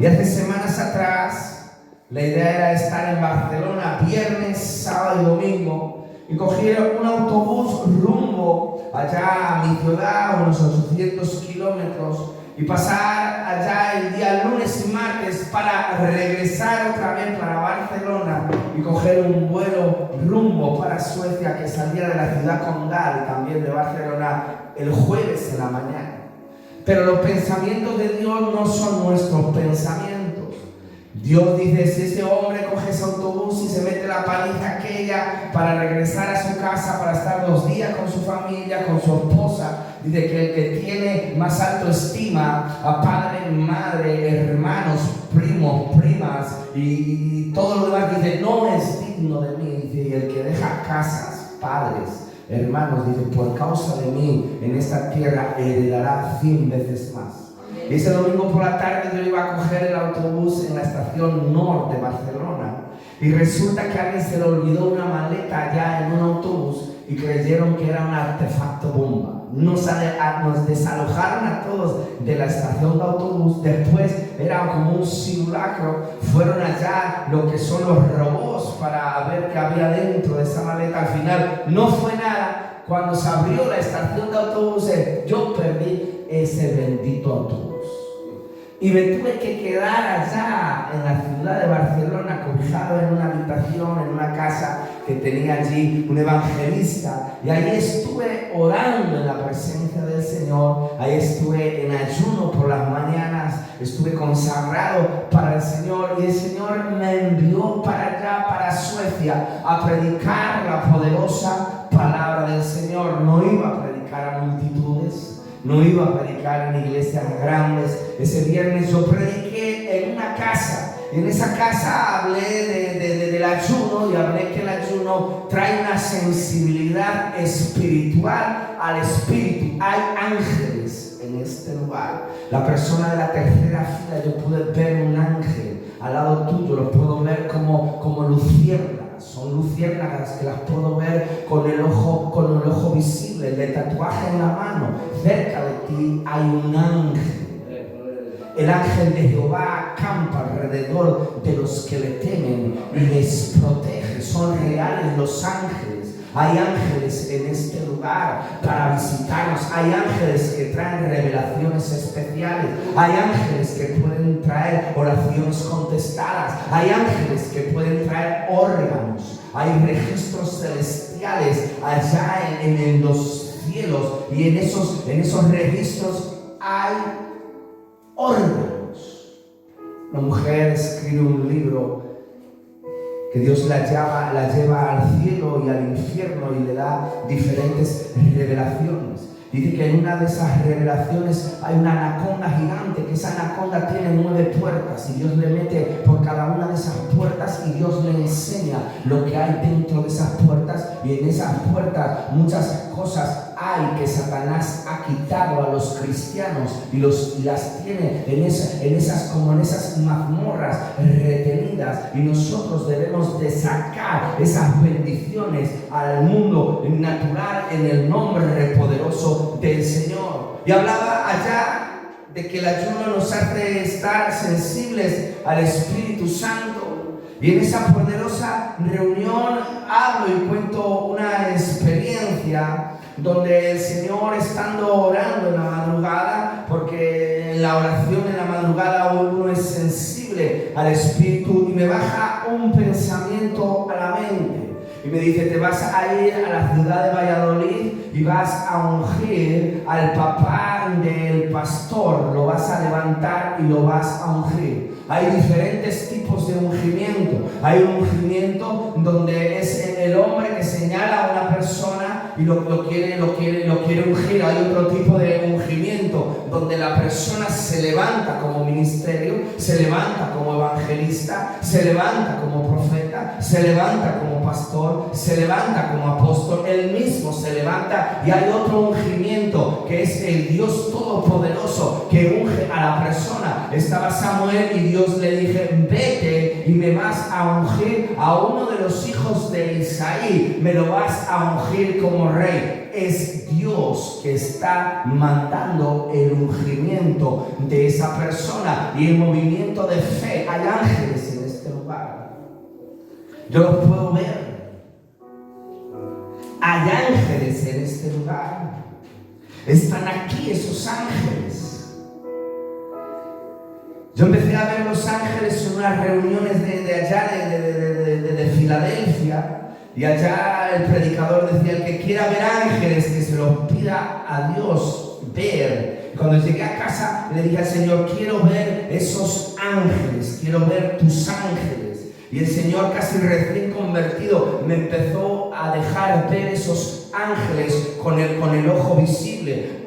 Y hace semanas atrás, la idea era estar en Barcelona viernes, sábado y domingo y cogí un autobús rumbo allá a mi ciudad, unos 800 kilómetros, y pasar allá el día lunes y martes para regresar otra vez para Barcelona y coger un vuelo rumbo para Suecia que salía de la ciudad condal, también de Barcelona, el jueves en la mañana. Pero los pensamientos de Dios no son nuestros pensamientos. Dios dice, si ese hombre coge ese autobús y se mete la paliza aquella para regresar a su casa, para estar 2 días con su familia, con su esposa, dice que el que tiene más alto estima a padre, madre, hermanos, primos, primas y todo lo demás, dice, no es digno de mí. Dice, y el que deja casas, padres, hermanos, dice, por causa de mí en esta tierra heredará 100 veces más. Y ese domingo por la tarde yo iba a coger el autobús en la estación norte de Barcelona y resulta que a alguien se le olvidó una maleta allá en un autobús y creyeron que era un artefacto bomba. Nos desalojaron a todos de la estación de autobús. Después era como un simulacro. Fueron allá lo que son los robots para ver qué había dentro de esa maleta. Al final no fue nada. Cuando se abrió la estación de autobuses, yo perdí ese bendito autobús. Y me tuve que quedar allá en la ciudad de Barcelona, cobijado en una habitación, en una casa que tenía allí un evangelista. Y ahí estuve orando en la presencia del Señor. Ahí estuve en ayuno por las mañanas. Estuve consagrado para el Señor. Y el Señor me envió para allá, para Suecia, a predicar la poderosa palabra del Señor. No iba a predicar a multitudes. No iba a predicar en iglesias grandes. Ese viernes yo prediqué en una casa. En esa casa hablé del ayuno y hablé que el ayuno trae una sensibilidad espiritual al espíritu. Hay ángeles en este lugar. La persona de la tercera fila, yo pude ver un ángel al lado tuyo. Lo puedo ver como luciérnagas. Son luciérnagas que las puedo ver con el ojo visible, el de tatuaje en la mano. Cerca de ti hay un ángel. El ángel de Jehová acampa alrededor de los que le temen y les protege. Son reales los ángeles. Hay ángeles en este lugar para visitarnos. Hay ángeles que traen revelaciones especiales. Hay ángeles que pueden traer oraciones contestadas. Hay ángeles que pueden traer órganos. Hay registros celestiales allá en los cielos. Y en esos registros hay órganos. Una mujer escribe un libro que Dios la lleva al cielo y al infierno y le da diferentes revelaciones. Dice que en una de esas revelaciones hay una anaconda gigante, que esa anaconda tiene 9 puertas y Dios le mete por cada una de esas puertas y Dios le enseña lo que hay dentro de esas puertas. Y en esas puertas muchas cosas hay que Satanás ha quitado a los cristianos y las tiene en esas mazmorras retenidas, y nosotros debemos de sacar esas bendiciones al mundo natural en el nombre poderoso del Señor. Y hablaba allá de que el ayuno nos hace estar sensibles al Espíritu Santo. Y en esa poderosa reunión hablo y cuento una experiencia donde el Señor, estando orando en la madrugada, porque en la oración en la madrugada uno es sensible al Espíritu, y me baja un pensamiento a la mente. Y me dice, te vas a ir a la ciudad de Valladolid y vas a ungir al papá del pastor. Lo vas a levantar y lo vas a ungir. Hay diferentes tipos de ungimiento. Hay un ungimiento donde es el hombre que señala a una persona y lo quiere ungir. Hay otro tipo de ungimiento donde la persona se levanta como ministerio, se levanta como evangelista, se levanta como profeta, se levanta como pastor, se levanta como apóstol. Él mismo se levanta. Y hay otro ungimiento que es el Dios Todopoderoso que unge a la persona. Estaba Samuel y Dios le dije, vete y me vas a ungir a uno de los hijos de Isaí, me lo vas a ungir como como rey. Es Dios que está mandando el ungimiento de esa persona y el movimiento de fe. Hay ángeles en este lugar. Yo los puedo ver. Hay ángeles en este lugar. Están aquí esos ángeles. Yo empecé a ver los ángeles en unas reuniones de allá de Filadelfia. Y allá el predicador decía: el que quiera ver ángeles, que se los pida a Dios ver. Cuando llegué a casa le dije al Señor: quiero ver esos ángeles, quiero ver tus ángeles. Y el Señor, casi recién convertido, me empezó a dejar ver esos ángeles con el ojo visible.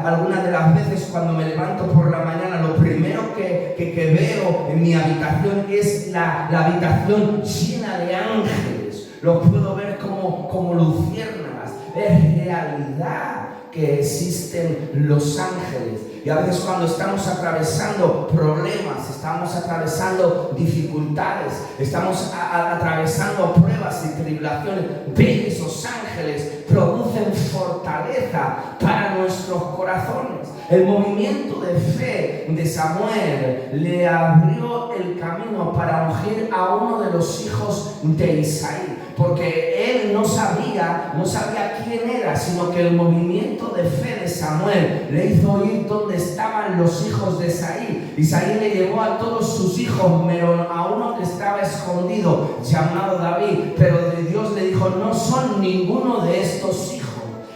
Algunas de las veces cuando me levanto por la mañana, lo primero que veo en mi habitación es la habitación llena de ángeles. Los puedo ver como luciérnagas. Es realidad que existen los ángeles. Y a veces cuando estamos atravesando problemas, estamos atravesando dificultades, estamos atravesando pruebas y tribulaciones, ven esos ángeles, producen fortaleza para nuestros corazones. El movimiento de fe de Samuel le abrió el camino para ungir a uno de los hijos de Isaí, porque él no sabía quién era, sino que el movimiento de fe de Samuel le hizo ir donde estaban los hijos de Isaí. Isaí le llevó a todos sus hijos, pero a uno que estaba escondido, llamado David, pero Dios le dijo: no son ninguno de estos hijos.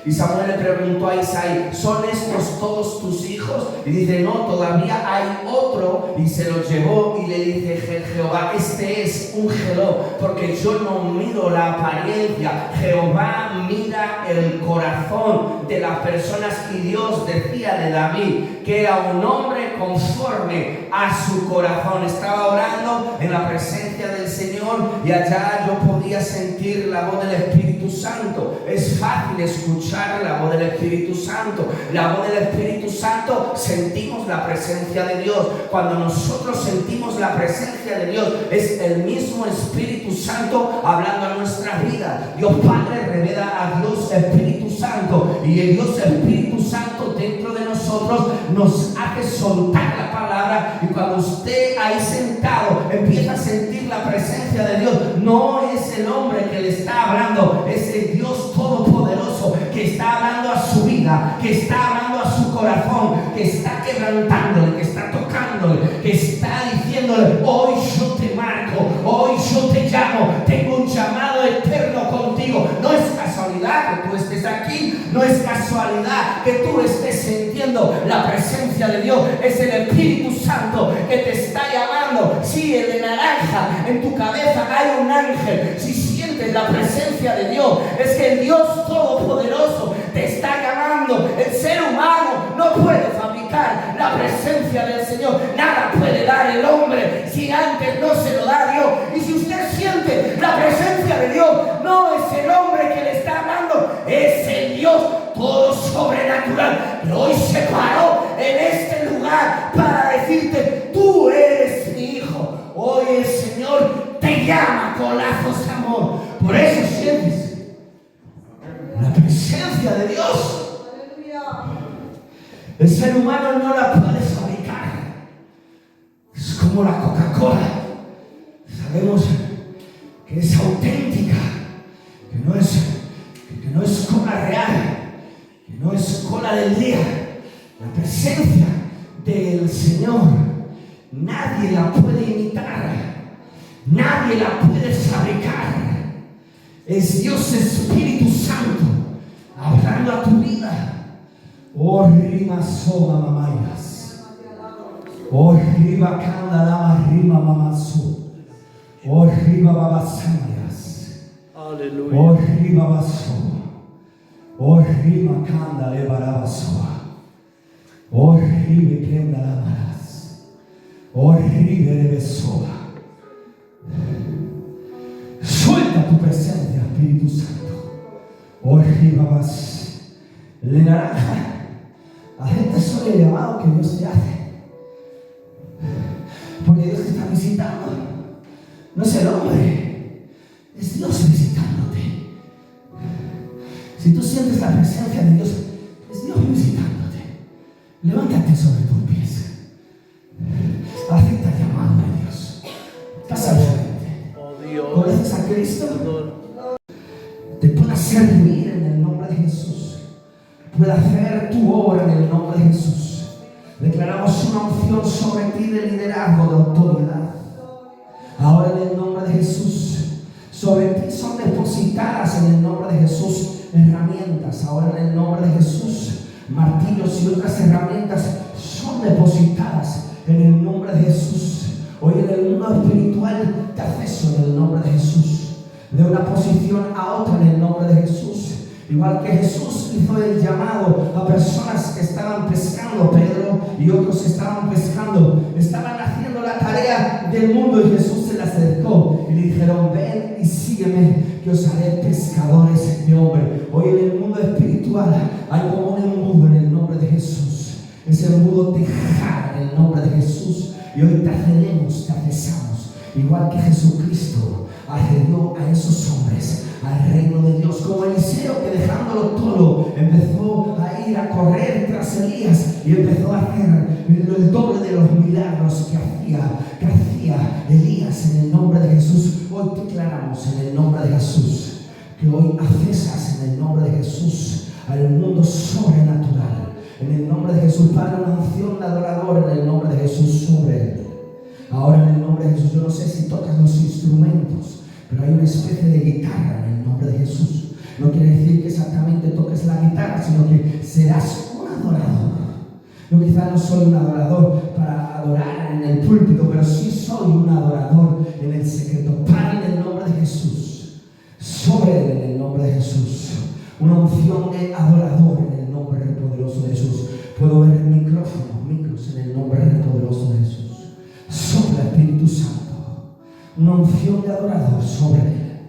Y Samuel le preguntó a Isaí: ¿son estos todos tus hijos? Y dice: no, todavía hay otro. Y se lo llevó y le dice Jehová: este es, úngelo, porque yo no miro la apariencia, Jehová mira el corazón de las personas. Y Dios decía de David que era un hombre conforme a su corazón. Estaba orando en la presencia del Señor y allá yo podía sentir la voz del Espíritu Santo. Es fácil escuchar la voz del Espíritu Santo. La voz del Espíritu Santo, sentimos la presencia de Dios. Cuando nosotros sentimos la presencia de Dios, es el mismo Espíritu Santo hablando a nuestra vida. Dios Padre revela a Dios Espíritu Santo, y el Dios Espíritu Santo dentro de nosotros nos hace soltar la palabra. Y cuando usted ahí sentado empieza a sentir la presencia de Dios, no es el hombre que le está hablando, es el Dios Todopoderoso que está hablando a su vida, que está hablando a su corazón, que está quebrantándole, que está tocándole, que está diciéndole: hoy yo te marco, hoy yo te llamo, tengo un llamado eterno contigo. No es casualidad que tú estés aquí, no es casualidad que tú estés sintiendo la presencia de Dios. Es el Espíritu Santo que te está llamando. Sí, el de naranja, en tu cabeza hay un ángel. Si sientes la presencia de Dios, es que el Dios Todopoderoso te está llamando. El ser humano no puede fabricar la presencia del Señor. Nada puede dar el hombre si antes no se lo da Dios. Y si usted siente la presencia de Dios, no es el hombre que le está hablando, es el Dios todo sobrenatural que hoy se paró en este lugar para decirte: tú eres mi hijo. Hoy el Señor te llama con lazos de amor. Por eso sientes la presencia de Dios. El ser humano no la puede fabricar. Es como la Coca-Cola. Sabemos que es auténtica, que no es cola real, que no es cola del día. La presencia del Señor nadie la puede imitar, nadie la puede fabricar. Es Dios Espíritu Santo hablando a tu vida. Oh, rima soma mamayas. Oh, riba canda lama rima mamasu. Oh, riba babasamayas. Aleluya. Oh, riba baso. Oh, rima canda le barabasoa. Oh, ribe kenda lamaras. Oh, ribe de besoa. Suelta tu presencia, Espíritu Santo. Oh, riba bas. Le naranja. A gente solo el llamado que Dios te hace. Porque Dios te está visitando. No es el hombre, es Dios visitándote. Si tú sientes la presencia de Dios, es Dios visitándote. Levántate sobre tus pies. Acepta el llamado de Dios. Pasa al frente. ¿Conoces a Cristo? Te puede servir en el nombre de Jesús. Puede hacer tu obra en el nombre de Jesús. Declaramos una unción sobre ti de liderazgo, de autoridad. Ahora en el nombre de Jesús, sobre ti son depositadas en el nombre de Jesús herramientas. Ahora en el nombre de Jesús, martillos y otras herramientas son depositadas en el nombre de Jesús. Hoy en el mundo espiritual te acceso en el nombre de Jesús, de una posición a otra en el nombre de Jesús. Igual que Jesús hizo el llamado a personas que estaban pescando, Pedro y otros estaban pescando, estaban haciendo la tarea del mundo, y Jesús se le acercó y le dijeron: ven y sígueme, que os haré pescadores de hombres. Hoy en el mundo espiritual hay como un embudo en el nombre de Jesús. Ese embudo te jala en el nombre de Jesús, y hoy te accedemos, te accesamos, igual que Jesucristo accedió a esos hombres al reino de Dios, como Eliseo, que dejándolo todo empezó a ir a correr tras Elías y empezó a hacer el doble de los milagros que hacía Elías en el nombre de Jesús. Hoy declaramos en el nombre de Jesús que hoy accesas en el nombre de Jesús al mundo sobrenatural. En el nombre de Jesús, Padre, una unción de adorador en el nombre de Jesús sobre él. Ahora en el nombre de Jesús, yo no sé si tocas los instrumentos, pero hay una especie de guitarra en el nombre de Jesús. No quiere decir que exactamente toques la guitarra, sino que serás un adorador. Yo quizás no soy un adorador para adorar en el púlpito, pero sí soy un adorador en el secreto. Padre, en el nombre de Jesús, sobre él en el nombre de Jesús, una unción de adorador en el nombre poderoso de Jesús. Puedo ver micros en el nombre poderoso de Jesús. Sopla, Espíritu Santo, una unción de adorador sobre él.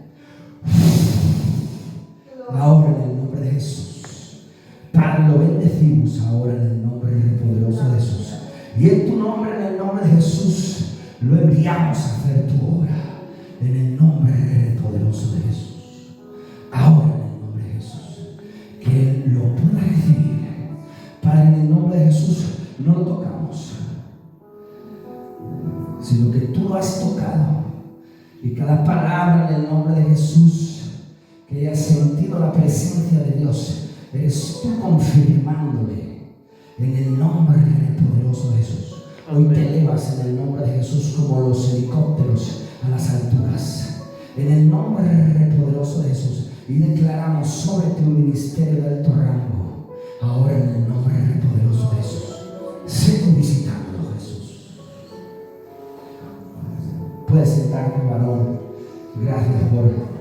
Ahora en el nombre de Jesús, Padre, lo bendecimos ahora en el nombre poderoso de Jesús. Y en tu nombre, en el nombre de Jesús, lo enviamos a hacer tu obra en el nombre poderoso de Jesús. Ahora en el nombre de Jesús, que él lo pueda recibir. Padre, en el nombre de Jesús, no lo tocamos, sino que tú lo has tocado, y cada palabra en el nombre de Jesús que haya sentido la presencia de Dios, eres tú confirmándole en el nombre poderoso de Jesús. Hoy te elevas en el nombre de Jesús como los helicópteros a las alturas, en el nombre poderoso de Jesús, y declaramos sobre ti un ministerio de alto rango. Ahora en el nombre poderoso de Jesús, sé tú visitándolo, Jesús. Puedes sentarte, varón. Gracias por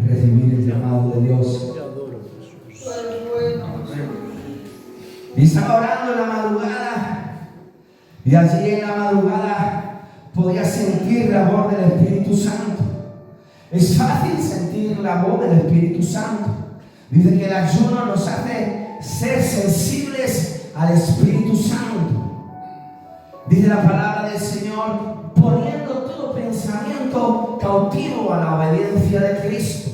recibir el llamado de Dios. Y estaba orando en la madrugada, y allí en la madrugada podía sentir la voz del Espíritu Santo. Es fácil sentir la voz del Espíritu Santo. Dice que el ayuno nos hace ser sensibles al Espíritu Santo. Dice la palabra del Señor: poniendo todo pensamiento cautivo a la obediencia de Cristo.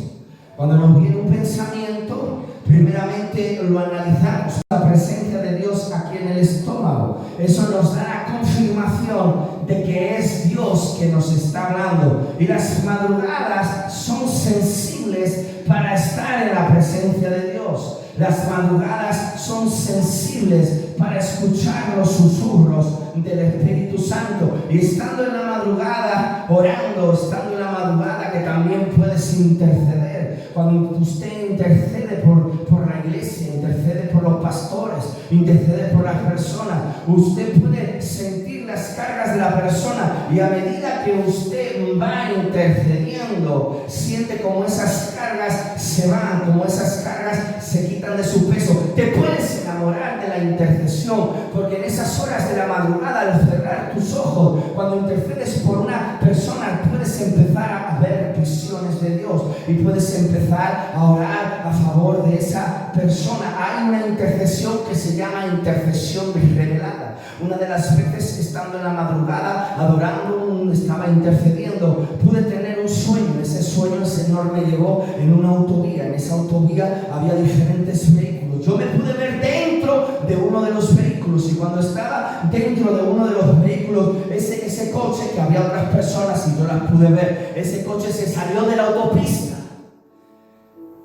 Cuando nos viene un pensamiento, primeramente lo analizamos, la presencia de Dios aquí en el estómago. Eso nos da la confirmación de que es Dios que nos está hablando. Y las madrugadas son sensibles para estar en la presencia de Dios. Las madrugadas son sensibles para escuchar los susurros del Espíritu Santo. Y estando en la madrugada, orando, estando en la madrugada, que también puedes interceder. Cuando usted intercede por la iglesia, intercede por los pastores, intercede por las personas, usted puede sentir las cargas de la persona, y a medida que usted va intercediendo, siente como esas cargas se van, como esas cargas se quitan de su peso. Te puedes enamorar de la intercesión, porque en esas horas de la madrugada, al cerrar tus ojos, cuando intercedes por una persona, puedes empezar a ver visiones de Dios, y puedes empezar a orar a favor de esa persona. Hay una intercesión que se llama intercesión revelada. Una de las veces, estando en la madrugada adorando, estaba intercediendo, pude tener un sueño. Ese sueño el Señor Señor me llevó en una autovía. En esa autovía había diferentes vehículos. Yo me pude ver dentro de uno de los vehículos, y cuando estaba dentro de uno de los vehículos, ese coche, que había otras personas y yo las pude ver, ese coche se salió de la autopista.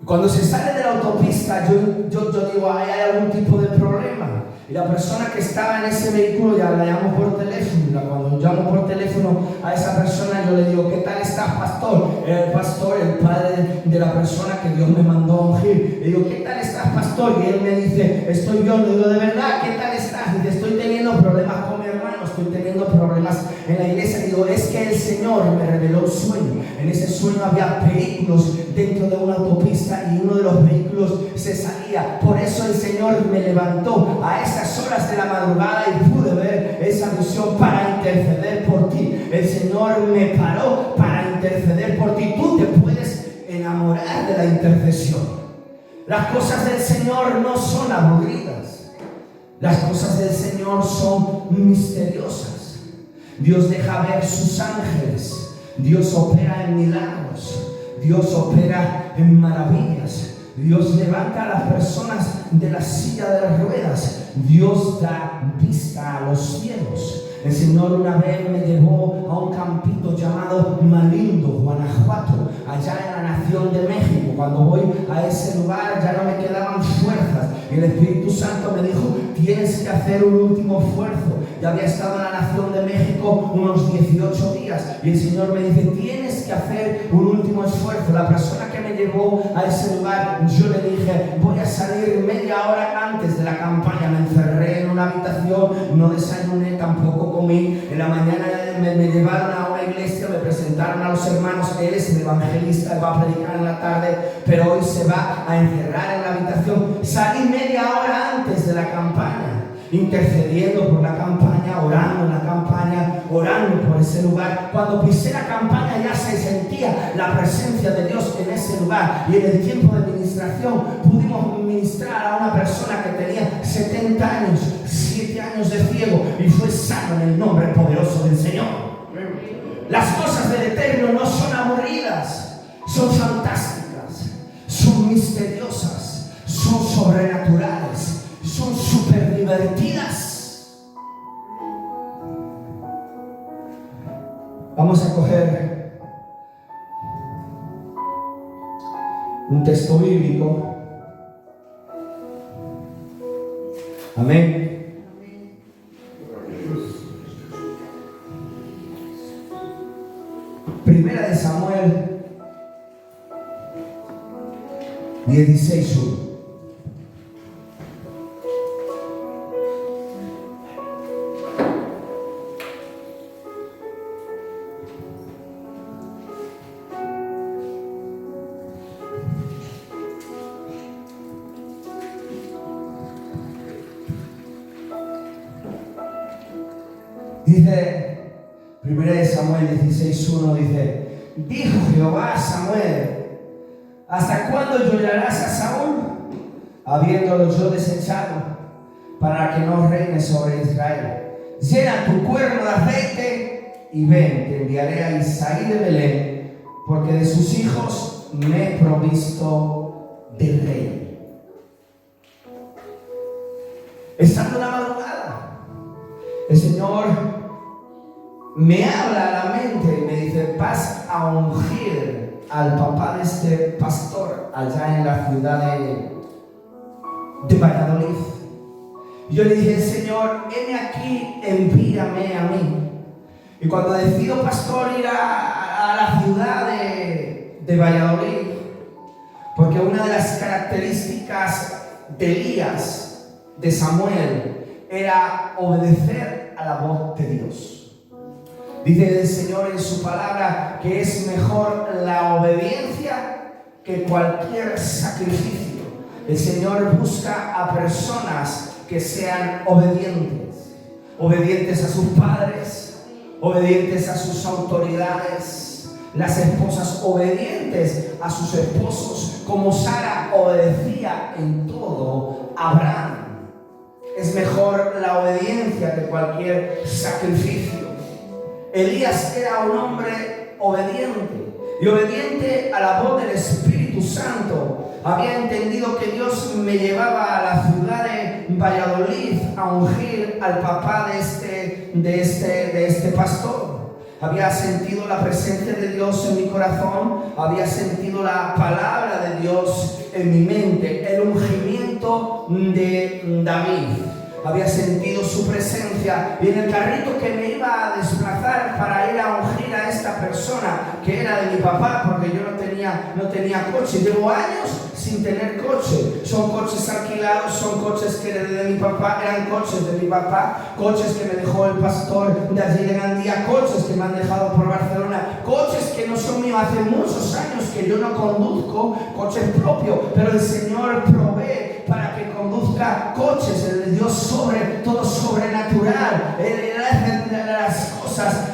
Cuando se sale de la autopista, yo digo, ¿hay algún tipo de problema? Y la persona que estaba en ese vehículo, ya la llamo por teléfono. Y cuando llamo por teléfono a esa persona, yo le digo, ¿qué tal estás, pastor? Era el pastor, el padre de la persona que Dios me mandó a ungir. Le digo, ¿qué tal estás, pastor? Y él me dice, estoy bien. Le digo, ¿de verdad? ¿Qué tal estás? Dice, estoy teniendo problemas con mi hermano, estoy teniendo problemas en la iglesia. Le digo, es que el Señor me reveló un sueño. En ese sueño había vehículos dentro de una autopista y uno de los vehículos se salía. Por eso el Señor me levantó a esas horas de la madrugada y pude ver esa visión para interceder por ti. El Señor me paró para interceder por ti. Tú te puedes enamorar de la intercesión. Las cosas del Señor no son aburridas. Las cosas del Señor son misteriosas. Dios deja ver sus ángeles. Dios opera en milagros. Dios opera en maravillas. Dios levanta a las personas de la silla de las ruedas. Dios da vista a los ciegos. El Señor una vez me llevó a un campito llamado Malindo, Guanajuato, allá en la nación de México. Cuando voy a ese lugar ya no me quedaban fuerzas. Y el Espíritu Santo me dijo, tienes que hacer un último esfuerzo. Ya había estado en la nación de México unos 18 días. Y el Señor me dice, tienes que hacer un último esfuerzo. La persona que me llevó a ese lugar, yo le dije, voy a salir media hora antes de la campaña. Me encerré en una habitación, no desayuné, tampoco comí. En la mañana me llevaron a una iglesia, me presentaron a los hermanos. Él es el evangelista, va a predicar en la tarde, pero hoy se va a encerrar en la habitación. Salí media hora antes de la campaña, intercediendo por la campaña, orando en la campaña, orando por ese lugar. Cuando pisé la campaña ya se sentía la presencia de Dios en ese lugar, y en el tiempo de ministración pudimos ministrar a una persona que tenía 70 años, 7 años de ciego, y fue sano en el nombre poderoso del Señor. Las cosas del Eterno no son aburridas, son fantásticas, son misteriosas, son sobrenaturales, son súper divertidas. Vamos a coger un texto bíblico. Amén. Primera de Samuel 16:1. Dice, 1 Samuel 16:1, dice, dijo Jehová a Samuel, ¿hasta cuándo llorarás a Saúl, habiéndolo yo desechado, para que no reine sobre Israel? Llena tu cuerno de aceite y ven, te enviaré a Isaí de Belén, porque de sus hijos me he provisto de rey. Estando en la madrugada, el Señor me habla a la mente y me dice, vas a ungir al papá de este pastor allá en la ciudad de Valladolid. Y yo le dije, Señor, heme aquí, envíame a mí. Y cuando decido, pastor, ir a la ciudad de Valladolid, porque una de las características de Elías, de Samuel, era obedecer a la voz de Dios. Dice el Señor en su palabra que es mejor la obediencia que cualquier sacrificio. El Señor busca a personas que sean obedientes, obedientes a sus padres, obedientes a sus autoridades, las esposas obedientes a sus esposos, como Sara obedecía en todo a Abraham. Es mejor la obediencia que cualquier sacrificio. Elías era un hombre obediente. y obediente a la voz del Espíritu Santo, había entendido que Dios me llevaba a la ciudad de Valladolid a ungir al papá de este pastor. Había sentido la presencia de Dios en mi corazón, había sentido la palabra de Dios en mi mente, el ungimiento de David. Había sentido su presencia, y en el carrito que me iba a desplazar para ir a ungir a esta persona que era de mi papá, porque yo no tenía coche. Llevo años sin tener coche. Son coches alquilados, son coches que heredé de mi papá, eran coches de mi papá, coches que me dejó el pastor de allí de Gandía, coches que me han dejado por Barcelona, coches que no son míos, hace muchos años que yo no conduzco coches propios, pero el Señor provee para que conduzca coches, el Dios sobre todo sobrenatural, las cosas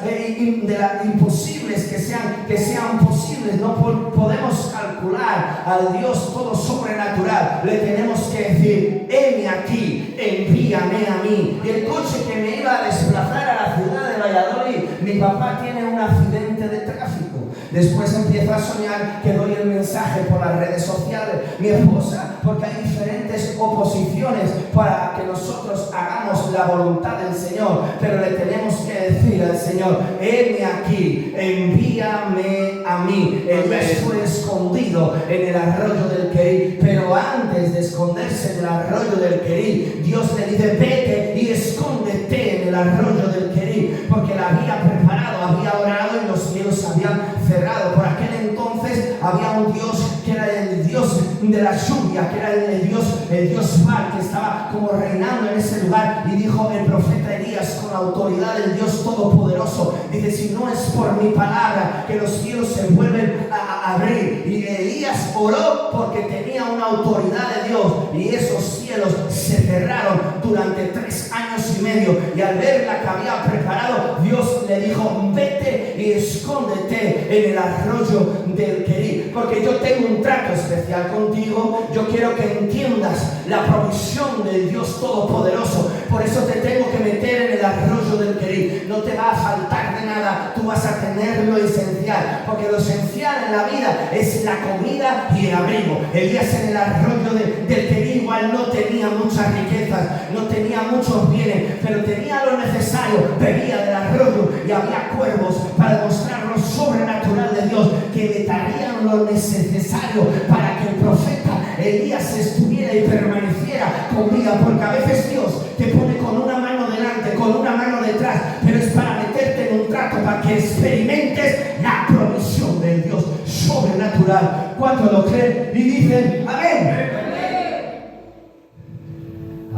imposibles que sean posibles. No podemos calcular al Dios todo sobrenatural. Le tenemos que decir: heme aquí, envíame a mí. Y el coche que me iba a desplazar a la ciudad de Valladolid, mi papá tiene un accidente de tráfico. Después empiezo a soñar que doy el mensaje por las redes sociales. Mi esposa, porque hay diferentes oposiciones para que nosotros hagamos la voluntad del Señor, pero le tenemos que decir al Señor: heme aquí, envíame a mí. Él fue escondido en el arroyo del Querí, pero antes de esconderse en el arroyo del Querí, Dios le dice: vete y escóndete en el arroyo del Querí, porque la había preparado, había orado y los cielos habían cerrado. Por aquel entonces había un Dios que era el Dios de la lluvia, que era el Dios Baal, que estaba como reinando en ese lugar. Y dijo el profeta Elías, con la autoridad del Dios Todopoderoso, dice: si no es por mi palabra que los cielos se vuelven a abrir. Y Elías oró porque tenía una autoridad de Dios, y esos cielos se cerraron durante 3 años y medio. Y al ver la que había preparado, Dios le dijo: vete y escóndete en el arroyo del Querí, porque yo tengo un trato especial contigo. Yo quiero que entiendas la provisión del Dios Todopoderoso. Por eso te tengo que meter en el arroyo del Querí. No te va a faltar de nada, tú vas a tener lo esencial, porque lo esencial en la vida es la comida y el abrigo. Elías en el arroyo del Querí igual no tenía muchas riquezas, no tenía muchos bienes, pero tenía lo necesario. Bebía del arroyo y había cuervos para demostrar lo sobrenatural de Dios, que le darían lo necesario para que el profeta Elías estuviera y permaneciera con vida. Porque a veces Dios te pone con una mano delante, con una mano detrás, pero es para meterte en un trato, para que experimentes la provisión del Dios sobrenatural. ¿Cuántos lo creen y dicen amén?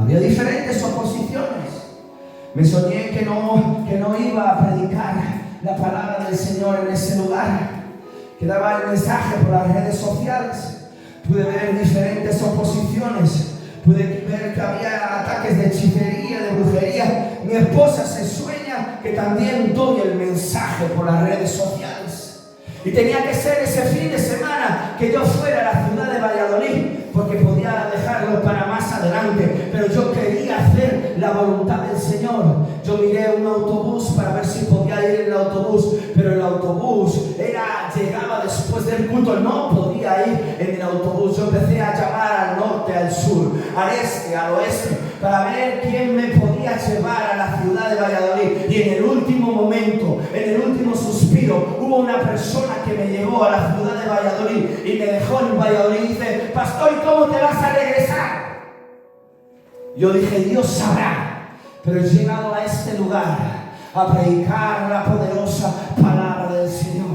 Había diferentes oposiciones. Me soñé que no iba a predicar la palabra del Señor en ese lugar, que daba el mensaje por las redes sociales. Pude ver diferentes oposiciones, pude ver que había ataques de hechicería, de brujería. Mi esposa se sueña que también doy el mensaje por las redes sociales. Y tenía que ser ese fin de semana que yo fuera a la ciudad de Valladolid, porque podía dejarlo para más adelante, pero yo quería hacer la voluntad del Señor. Yo miré un autobús para ver si podía ir en el autobús, pero el autobús llegaba después del culto, no podía ir en el autobús. Yo empecé a llamar al norte, al sur, al este, al oeste, para ver quién me podía llevar a la ciudad de Valladolid. Y en el último momento, en el último suspiro, hubo una persona que me llevó a la ciudad de Valladolid y me dejó en Valladolid y dice: pastor, ¿y cómo te vas a regresar? Yo dije: Dios sabrá. Pero he llegado a este lugar a predicar la poderosa palabra del Señor.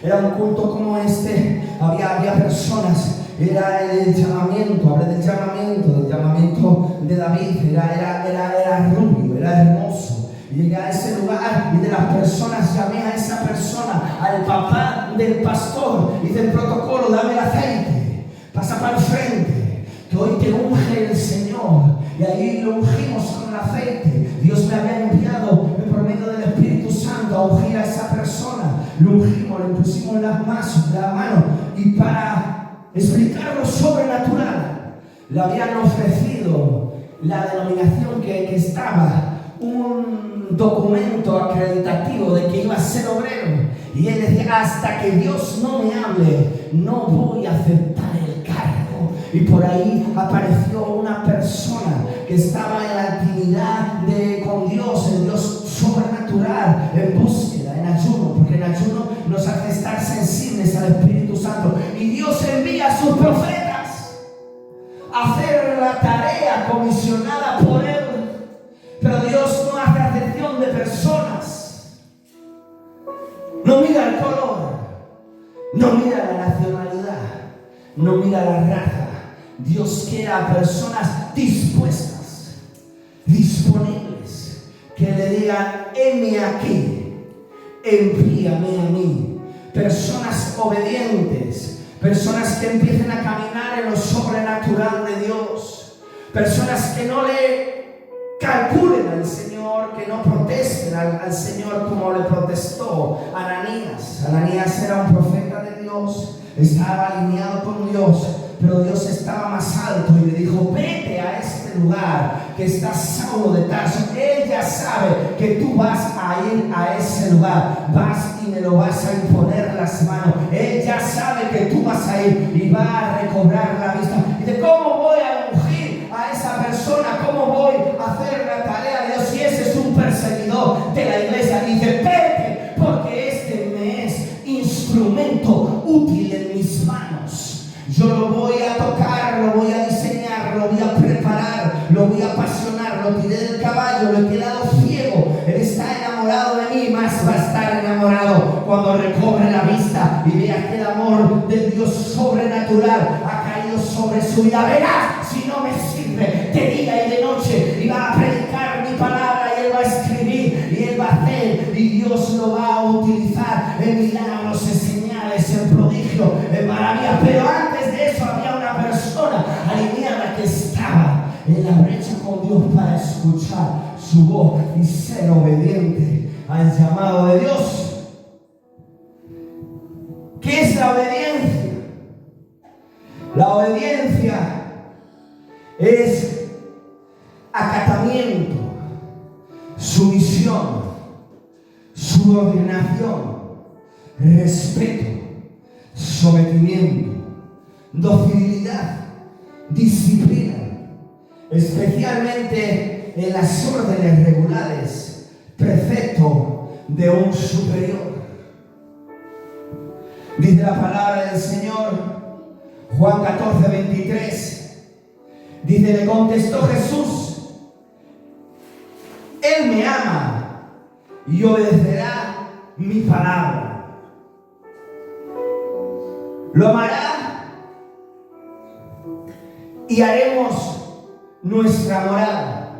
Era un culto como este, había personas. Era el llamamiento, hablé del llamamiento de David. Era rubio, era hermoso. Llegué a ese lugar y de las personas llamé a esa persona, al papá del pastor. Hice el protocolo: dame el aceite, pasa para el frente, que hoy te unge el Señor. Y ahí lo ungimos con el aceite. Dios me había enviado por medio del Espíritu Santo a ungir a esa persona. Lo ungimos, le pusimos las manos, y para explicar lo sobrenatural le habían ofrecido la denominación que estaba un documento acreditativo de que iba a ser obrero. Y él decía, hasta que Dios no me hable, no voy a aceptar el cargo. Y por ahí apareció una persona que estaba en la intimidad con Dios, en Dios sobrenatural, en búsqueda, en ayuno, porque el ayuno nos hace estar sensibles al Espíritu Santo. Y Dios envía a sus profetas a hacer la tarea comisionada por Él. Pero Dios no hace acepción de personas. No mira el color, no mira la nacionalidad, no mira la raza. Dios quiere a personas dispuestas, disponibles, que le digan, heme aquí, envíame a mí. Personas obedientes, personas que empiecen a caminar en lo sobrenatural de Dios, personas que no le calculen al Señor, que no protesten al Señor como le protestó Ananías. Ananías era un profeta de Dios, estaba alineado con Dios, pero Dios estaba más alto y le dijo, vete a este lugar que está Saulo de Tarso. Él ya sabe que tú vas a ir a ese lugar, vas y me lo vas a imponer las manos. Él ya sabe que tú vas a ir y va a recobrar la vista. Y de cómo voy a ungir a esa persona, cómo voy a hacer la tarea de Dios si ese es un perseguidor de la iglesia. Dice, vete, porque este me es instrumento útil en mis manos. Yo lo voy a tocar, lo voy a diseñar, lo voy a preparar, lo voy a apasionar, lo tiré del caballo, lo he quedado ciego. Él está enamorado de mí, más va a estar enamorado cuando recobre la vista y vea que el amor del Dios sobrenatural ha caído sobre su vida. Verás, si no me sirve de día y de noche, y va a predicar mi palabra y él va a escribir y él va a hacer, y Dios lo va a utilizar en milagros, en señales, en prodigios, en maravillas. Pero antes de eso había una persona alineada que estaba en la brecha con Dios para escuchar su voz y ser obediente al llamado de Dios. ¿Qué es la obediencia? La obediencia es acatamiento, sumisión, subordinación, respeto, sometimiento, docilidad, disciplina, especialmente en las órdenes regulares, precepto de un superior. Dice la palabra del Señor, Juan 14, 23, dice, le contestó Jesús, Él me ama y obedecerá mi palabra. Lo amará y haremos nuestra morada.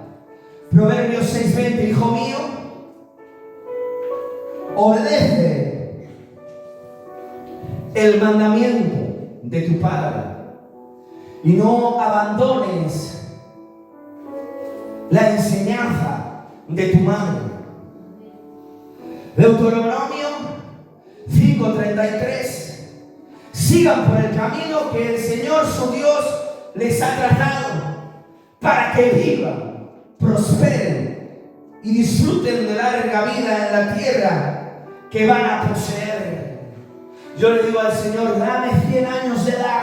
Proverbios 6:20, hijo mío, obedece el mandamiento de tu padre y no abandones la enseñanza de tu madre. Deuteronomio 5:33, sigan por el camino que el Señor su Dios les ha trazado para que vivan, prosperen y disfruten de larga vida en la tierra que van a poseer. Yo le digo al Señor, dame 100 años de edad,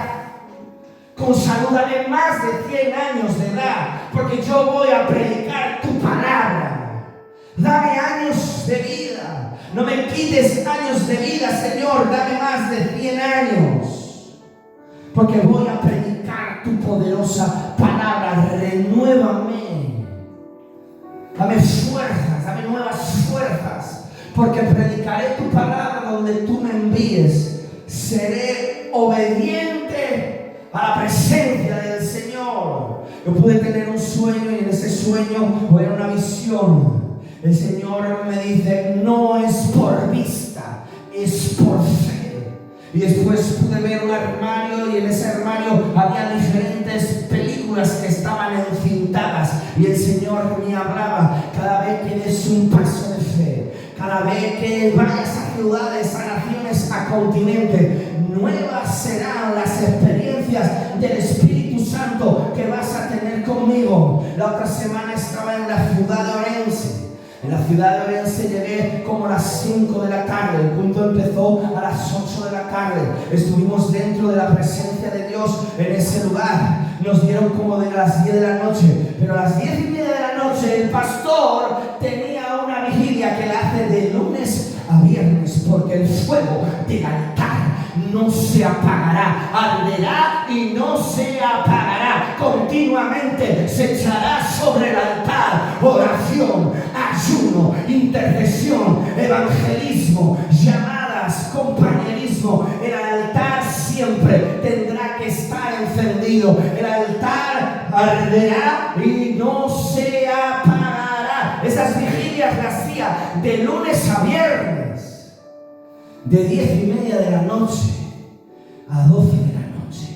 con salud dame más de 100 años de edad, porque yo voy a predicar tu palabra. Dame años de vida, no me quites años de vida, Señor, dame más de 100 años, porque voy a predicar tu poderosa palabra. Renuévame, dame fuerzas, dame nuevas fuerzas, porque predicaré tu palabra donde tú me envíes. Seré obediente a la presencia del Señor. Yo pude tener un sueño y en ese sueño era una visión. El Señor me dice, no es por vista, es por fe. Y después pude ver un armario y en ese armario había diferentes películas que estaban encintadas. Y el Señor me hablaba, cada vez que des un paso de fe, cada vez que vayas a ciudades, a naciones, a continentes, nuevas serán las experiencias del Espíritu Santo que vas a tener conmigo. La otra semana estaba en la ciudad de Orense, En la ciudad de Orense llegué como a las 5 de la tarde. El culto empezó a las 8 de la tarde. Estuvimos dentro de la presencia de Dios en ese lugar. Nos dieron como de las 10 de la noche. Pero a las 10:30 de la noche el pastor tenía una vigilia que la hace de lunes a viernes, porque el fuego del altar no se apagará, arderá y no se apagará. Continuamente se echará sobre el altar oración, ayuno, intercesión, evangelismo, llamadas, compañerismo. El altar siempre tendrá que estar encendido. El altar arderá y no se apagará. Esas vigilias las hacía de lunes a viernes, de 10:30 de la noche a 12 de la noche.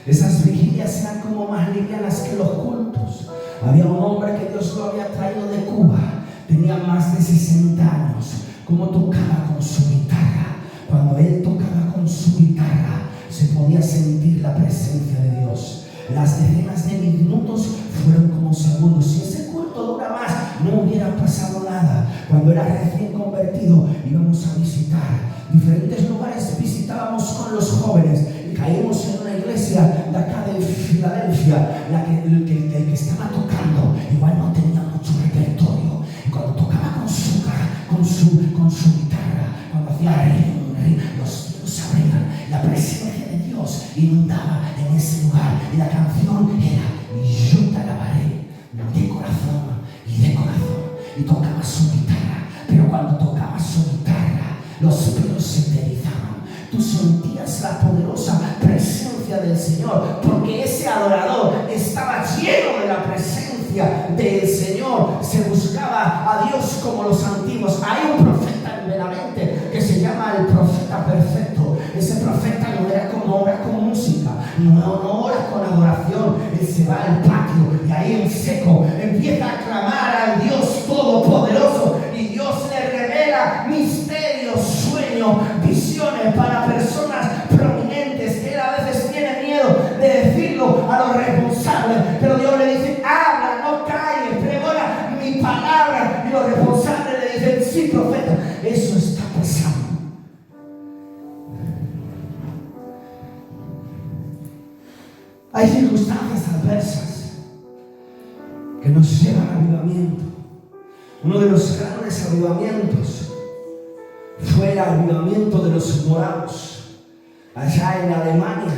Esas vigilias eran como más livianas que los cultos. Había un hombre que Dios lo había traído de Cuba, tenía más de 60 años. Como tocaba con su guitarra, cuando él tocaba con su guitarra se podía sentir la presencia de Dios. Las decenas de minutos fueron como segundos. Si ese culto dura más, no hubiera pasado nada. Cuando era recién convertido, íbamos a visitar diferentes lugares, visitábamos con los jóvenes y caímos en una iglesia de acá de Filadelfia. El que estaba tocando igual no tenía mucho repertorio, y cuando tocaba con su guitarra, cuando hacía los cielos se abrían, la presencia de Dios inundaba en ese lugar, y la canción era "Yo te alabaré de corazón y de corazón", y tocaba su guitarra. Pero cuando tocaba su guitarra, los pelos se te erizaban. Tú sentías la poderosa presencia del Señor, porque ese adorador estaba lleno de la presencia del Señor. Se buscaba a Dios como los antiguos. Hay un profeta en Benavente que se llama el profeta perfecto. Ese profeta no ora con música, no ora con adoración. Él se va al patio y ahí en seco empieza a clamar al Dios Todopoderoso, y Dios le revela misterios, sueños, visiones para personas prominentes que él a veces tiene miedo de decirlo a los responsables, pero Dios le dice: habla, no calles, pregona mi palabra. Y los responsables le dicen: sí, profeta, eso está pasando. Hay circunstancias adversas que nos llevan a avivamiento. Uno de los grandes avivamientos fue el avivamiento de los moravos. Allá en Alemania,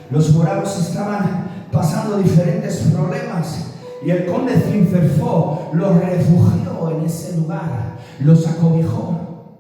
los moravos estaban pasando diferentes problemas, y el conde Zinferfo los refugió en ese lugar, los acobijó.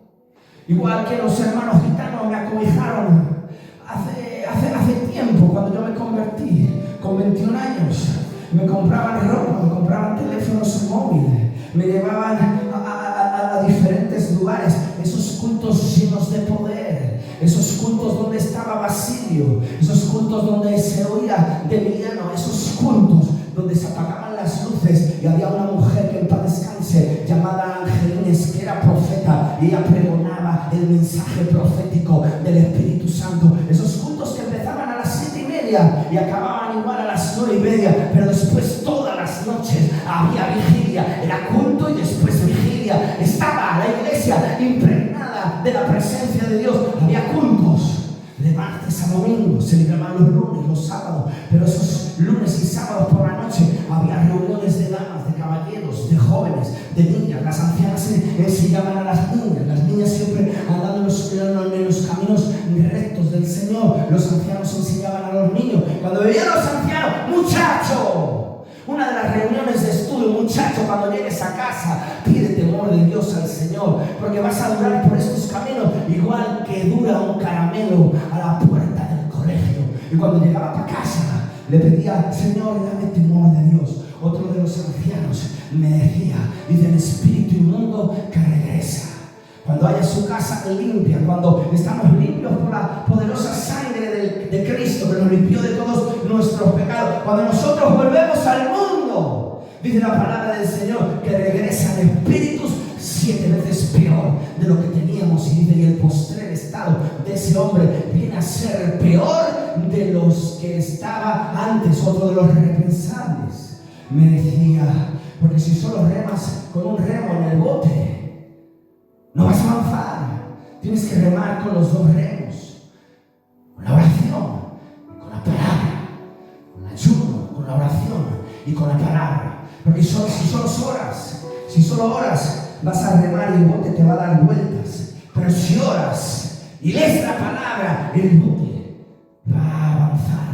Igual que los hermanos gitanos me acobijaron hace tiempo, cuando yo me convertí, con 21 años. Me compraban ropa, me compraban teléfonos móviles, me llevaban a diferentes lugares, esos cultos llenos de poder, esos cultos donde estaba Basilio, esos cultos donde se oía de Emiliano, esos cultos donde se apagaban las luces y había una mujer, que en paz descanse, llamada Angelines, que era profeta, y ella pregonaba el mensaje profético del Espíritu Santo. Esos cultos que empezaban a las 7:30 y acababan igual a las 9:30, pero después todas las noches había vigilia. Era culto y después vigilia. Estaba la iglesia impregnada de la presencia de Dios. Había cultos de martes a domingo, se libraban los lunes, los sábados, pero esos lunes y sábados por la noche había reuniones de damas, de caballeros, de jóvenes, de niñas. Las ancianas enseñaban a las niñas siempre andando en los caminos rectos del Señor. Los ancianos enseñaban a los niños. Cuando veían a los ancianos: muchacho, una de las reuniones de estudio, muchacho, cuando llegues a casa, pide temor de Dios al Señor, porque vas a durar por estos caminos igual que dura un caramelo a la puerta del colegio. Y cuando llegaba para casa, le pedía: Señor, dame temor de Dios. Otro de los ancianos me decía: dice, el espíritu inmundo que regresa. Cuando haya su casa limpia, cuando estamos limpios por la poderosa sangre de Cristo, que nos limpió de todos nuestros pecados, cuando nosotros volvemos al mundo, dice la palabra del Señor, que regresan espíritus 7 veces peor de lo que teníamos. Y dice: y el postrer estado de ese hombre viene a ser peor de los que estaba antes. Otro de los repensables me decía: Porque si solo remas con un remo en el bote, no vas a avanzar. Tienes que remar con los dos remos. Con la oración, con la palabra, con el ayuno, con la oración y con la palabra. Porque si solo oras, vas a remar y el bote te va a dar vueltas. Pero si oras y lees la palabra, el bote va a avanzar.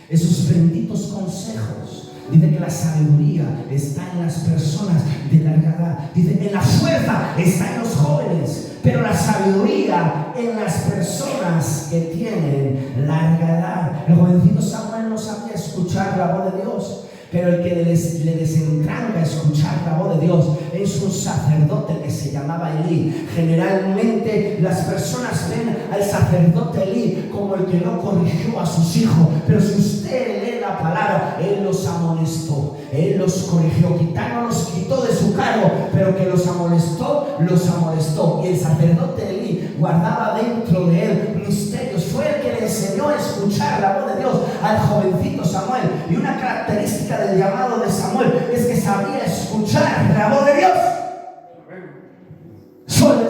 Esos benditos consejos. Dice que la sabiduría está en las personas de larga edad. Dice que la fuerza está en los jóvenes, pero la sabiduría en las personas que tienen larga edad. El jovencito Samuel no sabía escuchar la voz de Dios, pero el que le desentraña escuchar la voz de Dios es un sacerdote que se llamaba Elí. Generalmente las personas ven al sacerdote Elí como el que no corrigió a sus hijos, pero si usted lee la palabra, él los amonestó, él los corrigió, no los quitó de su cargo, pero que los amonestó. Y el sacerdote Elí guardaba dentro de él misterios. Fue el que le enseñó a escuchar la voz de Dios al jovencito Samuel. Y una característica del llamado de Samuel es que sabía escuchar la voz de Dios. Sobre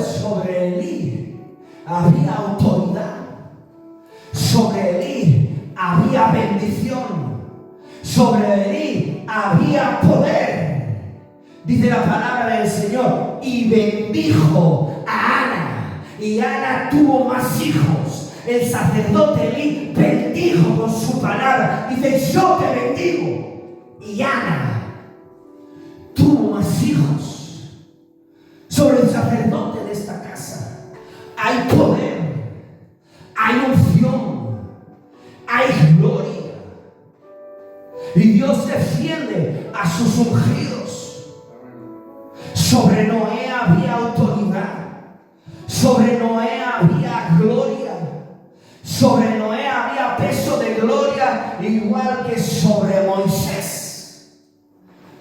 Elí había autoridad, sobre Elí había bendición, sobre Elí había poder. Dice la palabra del Señor: y bendijo a Ana, y Ana tuvo más hijos. El sacerdote Elí bendijo con su palabra. Dice: yo te bendigo. Y Ana tuvo más hijos. Sobre el sacerdote de esta casa hay poder, hay unción, hay gloria. Y Dios defiende a sus ungidos. Sobre Noé había autoridad, sobre Noé había gloria, sobre Noé había peso de gloria, igual que sobre Moisés.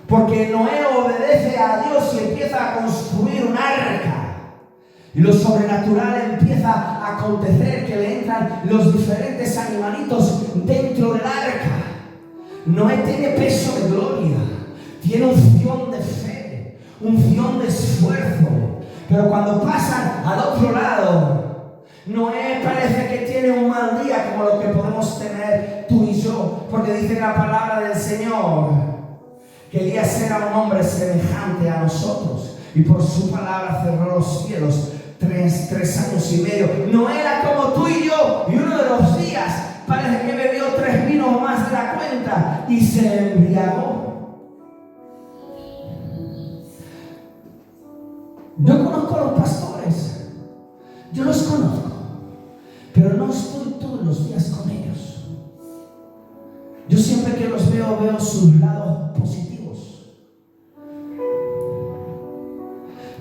Porque Noé obedece a Dios y empieza a construir un arca. Y lo sobrenatural empieza a acontecer, que le entran los diferentes animalitos dentro del arca. Noé tiene peso de gloria, tiene unción de fe, unción de esfuerzo. Pero cuando pasan al otro lado, Noé parece que tiene un mal día, como lo que podemos tener tú y yo. Porque dice la palabra del Señor que Elías era un hombre semejante a nosotros, y por su palabra cerró los cielos 3 años y medio. No era como tú y yo, y uno de los días parece que bebió 3 vinos más de la cuenta y se embriagó. Yo conozco a los pastores, yo los conozco, pero no estoy todos los días con ellos. Yo siempre que los veo sus lados positivos.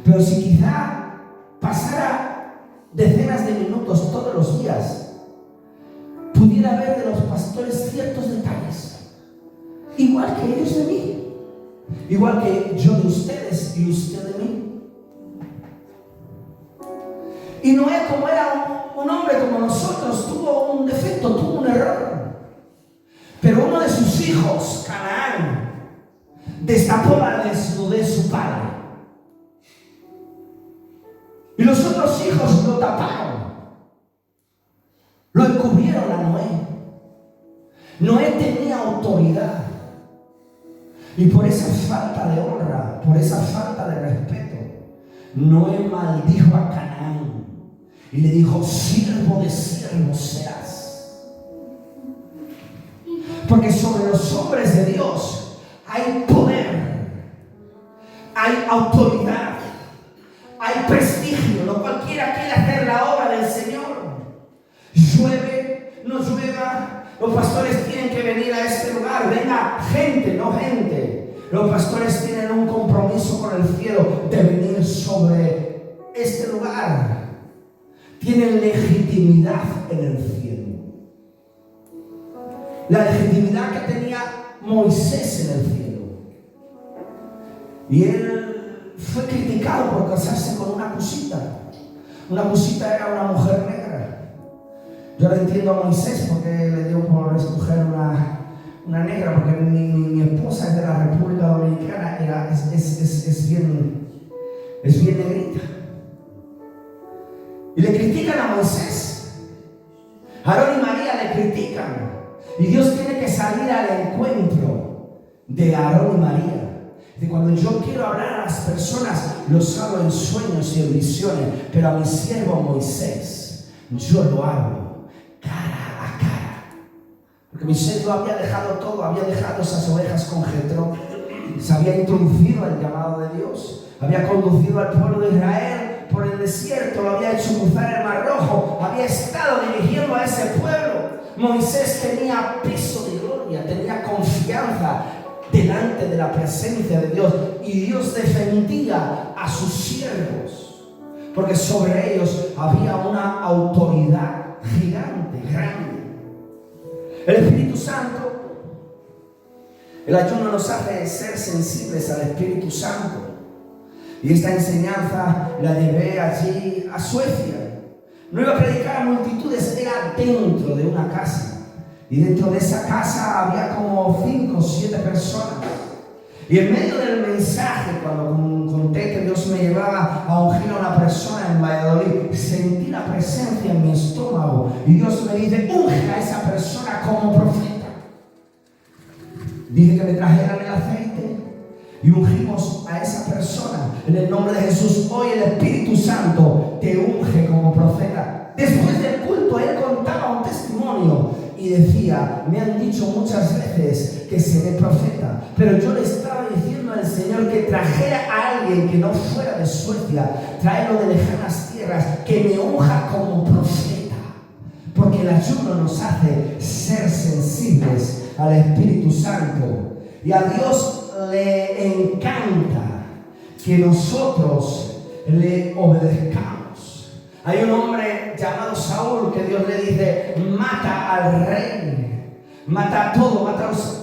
Pero si quizá pasara decenas de minutos todos los días, pudiera ver de los pastores ciertos detalles, igual que ellos de mí, igual que yo de ustedes y usted de mí. Y Noé, como era un hombre como nosotros, tuvo un defecto, tuvo un error. Pero uno de sus hijos, Canaán, destapó la desnudez de su padre. Y los otros hijos lo taparon, lo encubrieron a Noé. Noé tenía autoridad, y por esa falta de honra, por esa falta de respeto, Noé maldijo a Canaán y le dijo: siervo de siervos serás. Porque sobre los hombres de Dios hay poder, hay autoridad, hay prestigio. No cualquiera quiere hacer la obra del Señor. Llueve, no llueva, los pastores tienen que venir a este lugar. Venga gente, no gente. Los pastores tienen un compromiso con el cielo de venir sobre este lugar. Tienen legitimidad en el cielo. La legitimidad que tenía Moisés en el cielo. Y él fue criticado por casarse con una cusita. Una cusita era una mujer negra. Yo le entiendo a Moisés porque le dio por escoger una negra, porque mi esposa es de la República Dominicana, es bien negrita. Y le critican a Moisés. Aarón y María le critican. Y Dios tiene que salir al encuentro de Aarón y María. De cuando yo quiero hablar a las personas, los hablo en sueños y en visiones, pero a mi siervo Moisés, yo lo hablo cara a cara. Porque Moisés lo había dejado todo, había dejado esas ovejas con Jetro, se había introducido al llamado de Dios, había conducido al pueblo de Israel por el desierto, lo había hecho cruzar el Mar Rojo, había estado dirigiendo a ese pueblo. Moisés tenía peso de gloria, tenía confianza delante de la presencia de Dios, y Dios defendía a sus siervos porque sobre ellos había una autoridad gigante, grande. El Espíritu Santo, el ayuno nos hace ser sensibles al Espíritu Santo, y esta enseñanza la llevé allí a Suecia. No iba a predicar a multitudes, era dentro de una casa. Y dentro de esa casa había como 5 o 7 personas. Y en medio del mensaje, cuando conté que Dios me llevaba a ungir a una persona en Valladolid, sentí la presencia en mi estómago. Y Dios me dice: unge a esa persona como profeta. Dije que me trajeran el aceite y ungimos a esa persona. En el nombre de Jesús, hoy el Espíritu Santo te unge como profeta. Después del culto, él contaba un testimonio y decía: me han dicho muchas veces que seré profeta, pero yo le estaba diciendo al Señor que trajera a alguien que no fuera de Suecia, traerlo de lejanas tierras, que me unja como profeta, porque el ayuno nos hace ser sensibles al Espíritu Santo, y a Dios le encanta que nosotros le obedezcamos. Hay un hombre llamado Saúl que Dios le dice: mata al rey, mata a todo, mata a los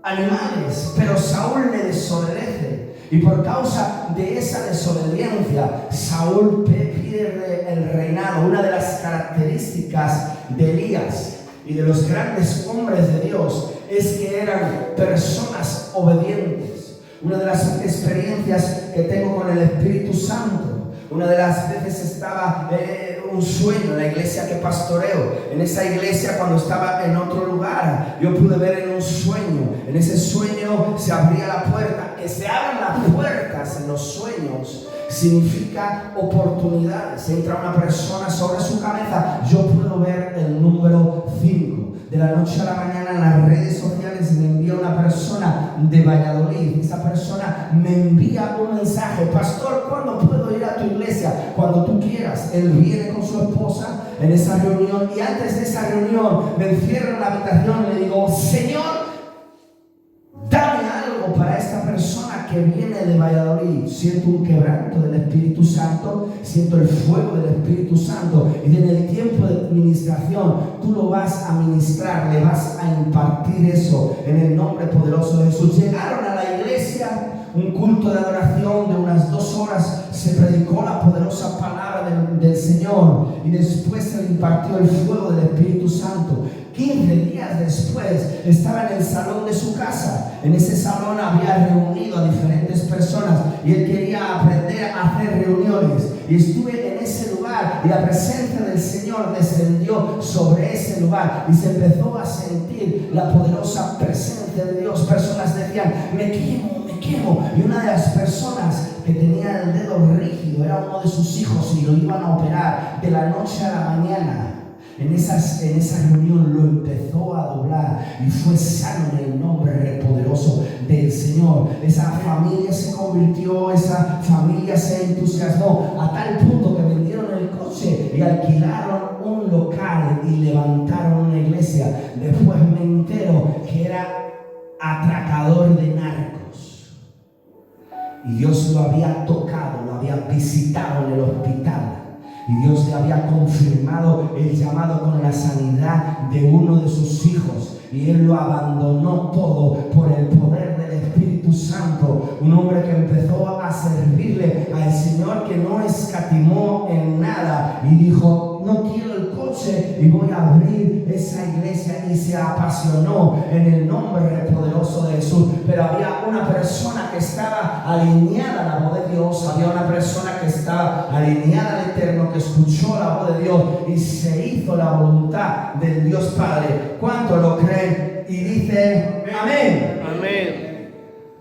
animales. Pero Saúl le desobedece, y por causa de esa desobediencia Saúl pierde el reinado. Una de las características de Elías y de los grandes hombres de Dios es que eran personas obedientes. Una de las experiencias que tengo con el Espíritu Santo, una de las veces estaba un sueño en la iglesia que pastoreo. En esa iglesia, cuando estaba en otro lugar, yo pude ver en un sueño. En ese sueño se abría la puerta. Que se abran las puertas en los sueños significa oportunidades. Entra una persona sobre su cabeza. Yo puedo ver el número 5. De la noche a la mañana en las redes sociales me envía una persona de Valladolid. Esa persona me envía un mensaje: pastor, ¿cuándo puedo ir a tu iglesia? Cuando tú quieras. Él viene con su esposa en esa reunión, y antes de esa reunión me encierro en la habitación y le digo: Señor, dame algo para esta persona que viene de Valladolid. Siento un quebranto del Espíritu Santo, siento el fuego del Espíritu Santo, y en el tiempo de administración tú lo vas a ministrar, le vas a impartir eso en el nombre poderoso de Jesús. Llegaron a la iglesia, un culto de adoración de unas 2 horas, se predicó la poderosa palabra del Señor, y después se le impartió el fuego del Espíritu Santo. 15 días después estaba en el salón de su casa. En ese salón había reunido a diferentes personas, y él quería aprender a hacer reuniones. Y estuve en ese lugar, y la presencia del Señor descendió sobre ese lugar, y se empezó a sentir la poderosa presencia de Dios. Personas decían: me quemo. Y una de las personas que tenía el dedo rígido era uno de sus hijos, y lo iban a operar. De la noche a la mañana, en esa reunión lo empezó a doblar, y fue sano en el nombre poderoso del Señor. Esa familia se convirtió, esa familia se entusiasmó a tal punto que vendieron el coche y alquilaron un local y levantaron una iglesia. Después me entero que era atracador de narcos, y Dios lo había tocado, lo había visitado en el hospital, y Dios le había confirmado el llamado con la sanidad de uno de sus hijos, y él lo abandonó todo por el poder del Espíritu Santo. Un hombre que empezó a servirle al Señor, que no escatimó en nada, y dijo: no quiero el coche y voy a abrir esa iglesia, y se se apasionó en el nombre poderoso de Jesús. Pero había una persona que estaba alineada a la voz de Dios, había una persona que estaba alineada al Eterno, que escuchó la voz de Dios y se hizo la voluntad del Dios Padre. ¿Cuánto lo creen? Y dicen amén. Amén.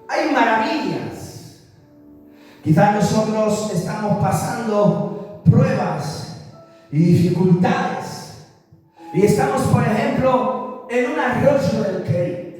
Hay maravillas. Quizás nosotros estamos pasando pruebas y dificultades y estamos, por ejemplo, en un arroyo del Kerit.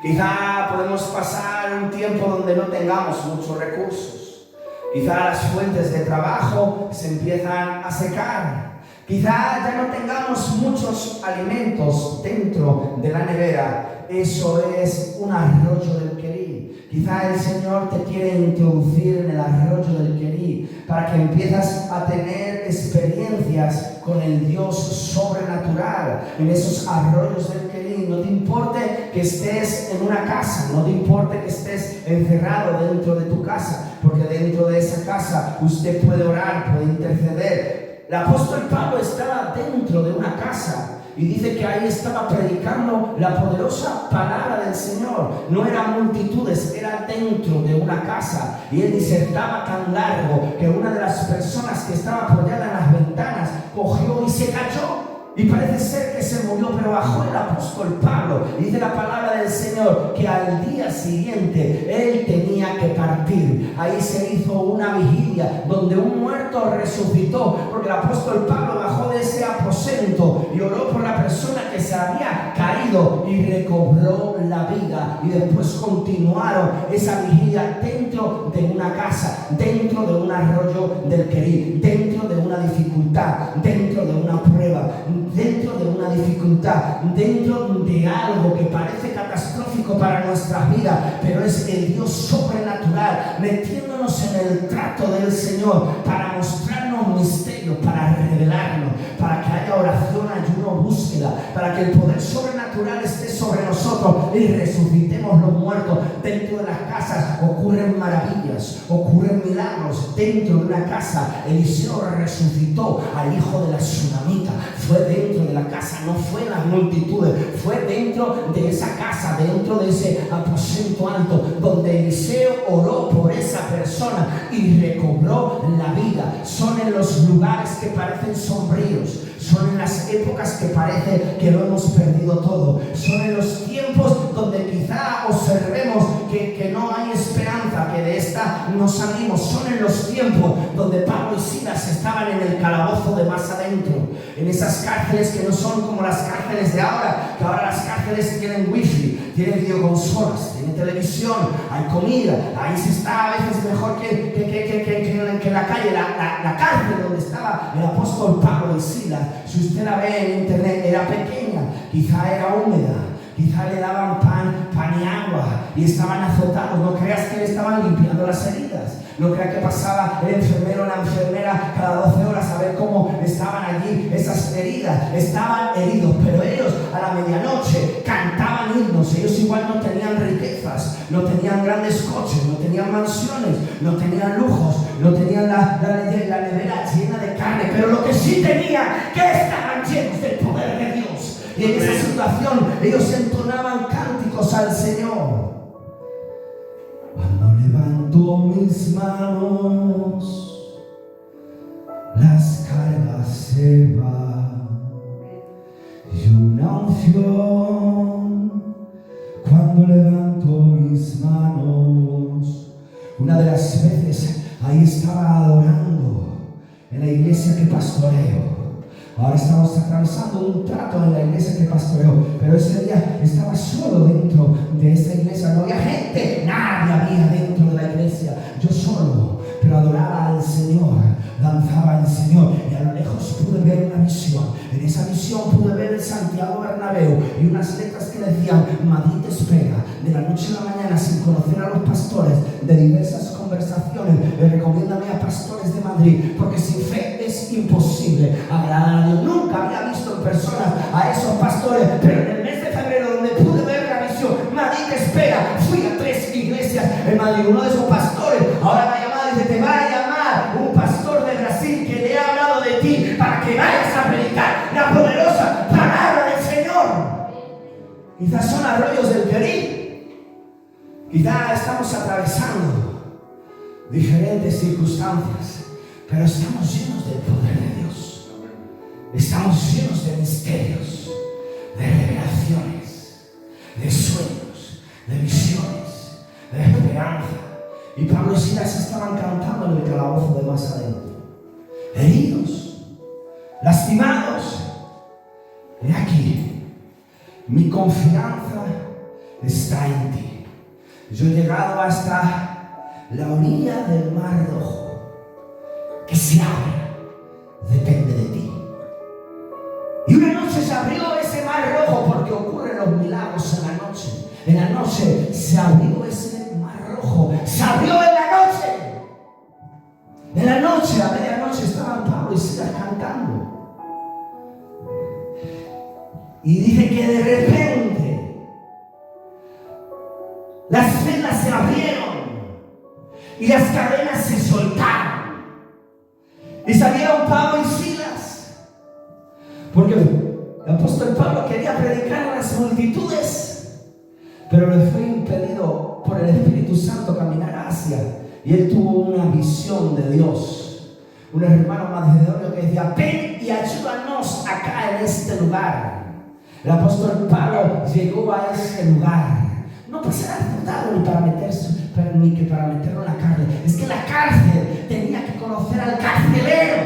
Quizá podemos pasar un tiempo donde no tengamos muchos recursos. Quizá las fuentes de trabajo se empiezan a secar. Quizá ya no tengamos muchos alimentos dentro de la nevera. Eso es un arroyo del Kerit. Quizá el Señor te quiere introducir en el arroyo del Kerit para que empieces a tener experiencias con el Dios sobrenatural en esos arroyos del Kerit. No te importe que estés en una casa, no te importe que estés encerrado dentro de tu casa, porque dentro de esa casa usted puede orar, puede interceder. El apóstol Pablo estaba dentro de una casa y dice que ahí estaba predicando la poderosa palabra del Señor. No eran multitudes, era dentro de una casa. Y él disertaba tan largo que una de las personas que estaba apoyada en las ventanas cogió y se cayó. Y parece ser que se murió, pero bajó el apóstol Pablo. Y dice la palabra del Señor que al día siguiente él tenía que partir. Ahí se hizo una vigilia donde un muerto resucitó, porque el apóstol Pablo bajó de ese aposento y oró por la persona que se había caído y recobró la vida. Y después continuaron esa vigilia dentro de una casa, dentro de un arroyo del Kerit, dentro de una dificultad, dentro de una prueba, dentro de una dificultad, dentro de algo que parece catastrófico para nuestras vidas, pero es el Dios sobrenatural metiéndonos en el trato del Señor para mostrarnos misterios, para revelarnos, para que haya oración, ayuno, búsqueda, para que el poder sobrenatural esté sobre nosotros y resucitemos los muertos. Dentro de las casas ocurren maravillas, ocurren milagros. Dentro de una casa Eliseo resucitó al hijo de la tsunamita. Fue dentro de la casa, no fue en las multitudes, fue dentro de esa casa, dentro de ese aposento alto, donde Eliseo oró por esa persona y recobró la vida. Son en los lugares que parecen sombríos, son en las épocas que parece que lo hemos perdido todo, son en los tiempos donde quizá observemos que no hay esperanza, que de esta no salimos. Son en los tiempos donde Pablo y Silas estaban en el calabozo de más adentro, en esas cárceles que no son como las cárceles de ahora, que ahora las cárceles tienen wifi, tienen videoconsolas, tienen televisión, hay comida, ahí se está a veces mejor que en la calle. La cárcel donde estaba el apóstol Pablo y Silas, si usted la ve en internet, era pequeña, quizá era húmeda, quizá le daban pan y agua y estaban azotados. No creas que le estaban limpiando las heridas, no creas que pasaba el enfermero o la enfermera cada 12 horas a ver cómo estaban allí esas heridas. Estaban heridos, pero ellos a la medianoche cantaban himnos. Ellos igual no tenían riquezas, no tenían grandes coches, no tenían mansiones, no tenían lujos, no tenían la nevera llena de carne, pero lo que sí tenían, que estaban llenos del poder de Dios. Y en esa situación ellos entonaban cánticos al Señor. Cuando levanto mis manos, las cargas se van y una unción. Cuando levanto mis manos, una de las veces ahí estaba adorando en la iglesia que pastoreo. Ahora estamos atravesando un trato en la iglesia que pastoreo, pero ese día estaba solo dentro de esta iglesia. No había gente, nadie había dentro de la iglesia. Yo solo, pero adoraba al Señor, danzaba al Señor. Y a lo lejos pude ver una visión. En esa visión pude ver el Santiago Bernabéu y unas letras que decían: Madrid te espera. De la noche a la mañana, sin conocer a los pastores, de diversas conversaciones, recomiéndame a pastores de Madrid, porque sin fe es imposible agradar a Dios. Nunca había visto en persona a esos pastores, pero en el mes de febrero, donde pude ver la visión, Madrid te espera, fui a 3 iglesias en Madrid. Uno de esos pastores ahora me ha llamado y dice: te va a llamar un pastor de Brasil que le ha hablado de ti para que vayas a predicar la poderosa palabra del Señor. Quizás son arroyos del Querí. Quizás estamos atravesando diferentes circunstancias, pero estamos llenos del poder de Dios. Estamos llenos de misterios, de revelaciones, de sueños, de visiones, de esperanza. Y Pablo y Silas estaban cantando en el calabozo de más adentro, heridos, lastimados. He aquí, mi confianza está en ti. Yo he llegado hasta la orilla del mar rojo, que se abre, depende de ti. Y una noche se abrió ese mar rojo, porque ocurren los milagros en la noche. En la noche se abrió ese mar rojo, se abrió en la noche. En la noche, a medianoche, estaban Pablo y Silas cantando. Y dice que de repente las velas se abrieron y las cadenas se soltaron. Y salieron Pablo y Silas, porque el apóstol Pablo quería predicar a las multitudes, pero le fue impedido por el Espíritu Santo caminar a Asia. Y él tuvo una visión de Dios. Un hermano macedonio que decía: ven y ayúdanos acá en este lugar. El apóstol Pablo llegó a ese lugar, no para ser azotado ni para meterlo en la cárcel. Es que la cárcel tenía que conocer al carcelero.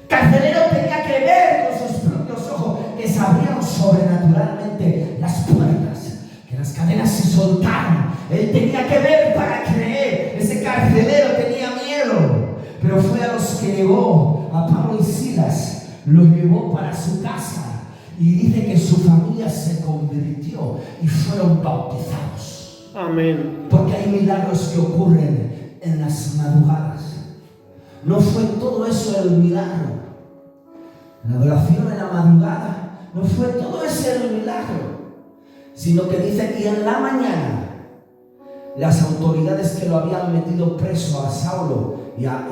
Carcelero tenía que ver con sus propios ojos que se abrieron sobrenaturalmente las puertas, que las cadenas se soltaron. Él tenía que ver para creer. Ese carcelero tenía miedo, pero fue a los que llevó a Pablo y Silas, los llevó para su casa. Y dice que su familia se convirtió y fueron bautizados. Amén. Porque hay milagros que ocurren en las madrugadas. No fue todo eso el milagro. La adoración en la madrugada no fue todo ese el milagro, sino que dice que en la mañana las autoridades que lo habían metido preso a Saulo y a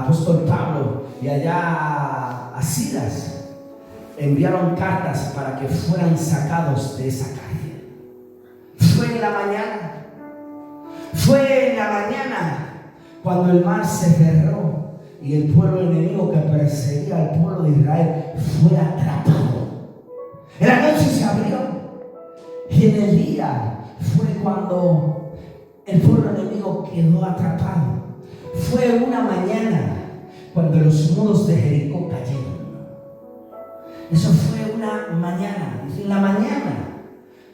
apóstol Pablo y allá a Silas, enviaron cartas para que fueran sacados de esa cárcel. Fue en la mañana. Fue en la mañana cuando el mar se cerró y el pueblo enemigo que perseguía al pueblo de Israel fue atrapado. En la noche se abrió y en el día fue cuando el pueblo enemigo quedó atrapado. Fue una mañana cuando los muros de Jericó cayeron. Eso fue una mañana, dice en la mañana.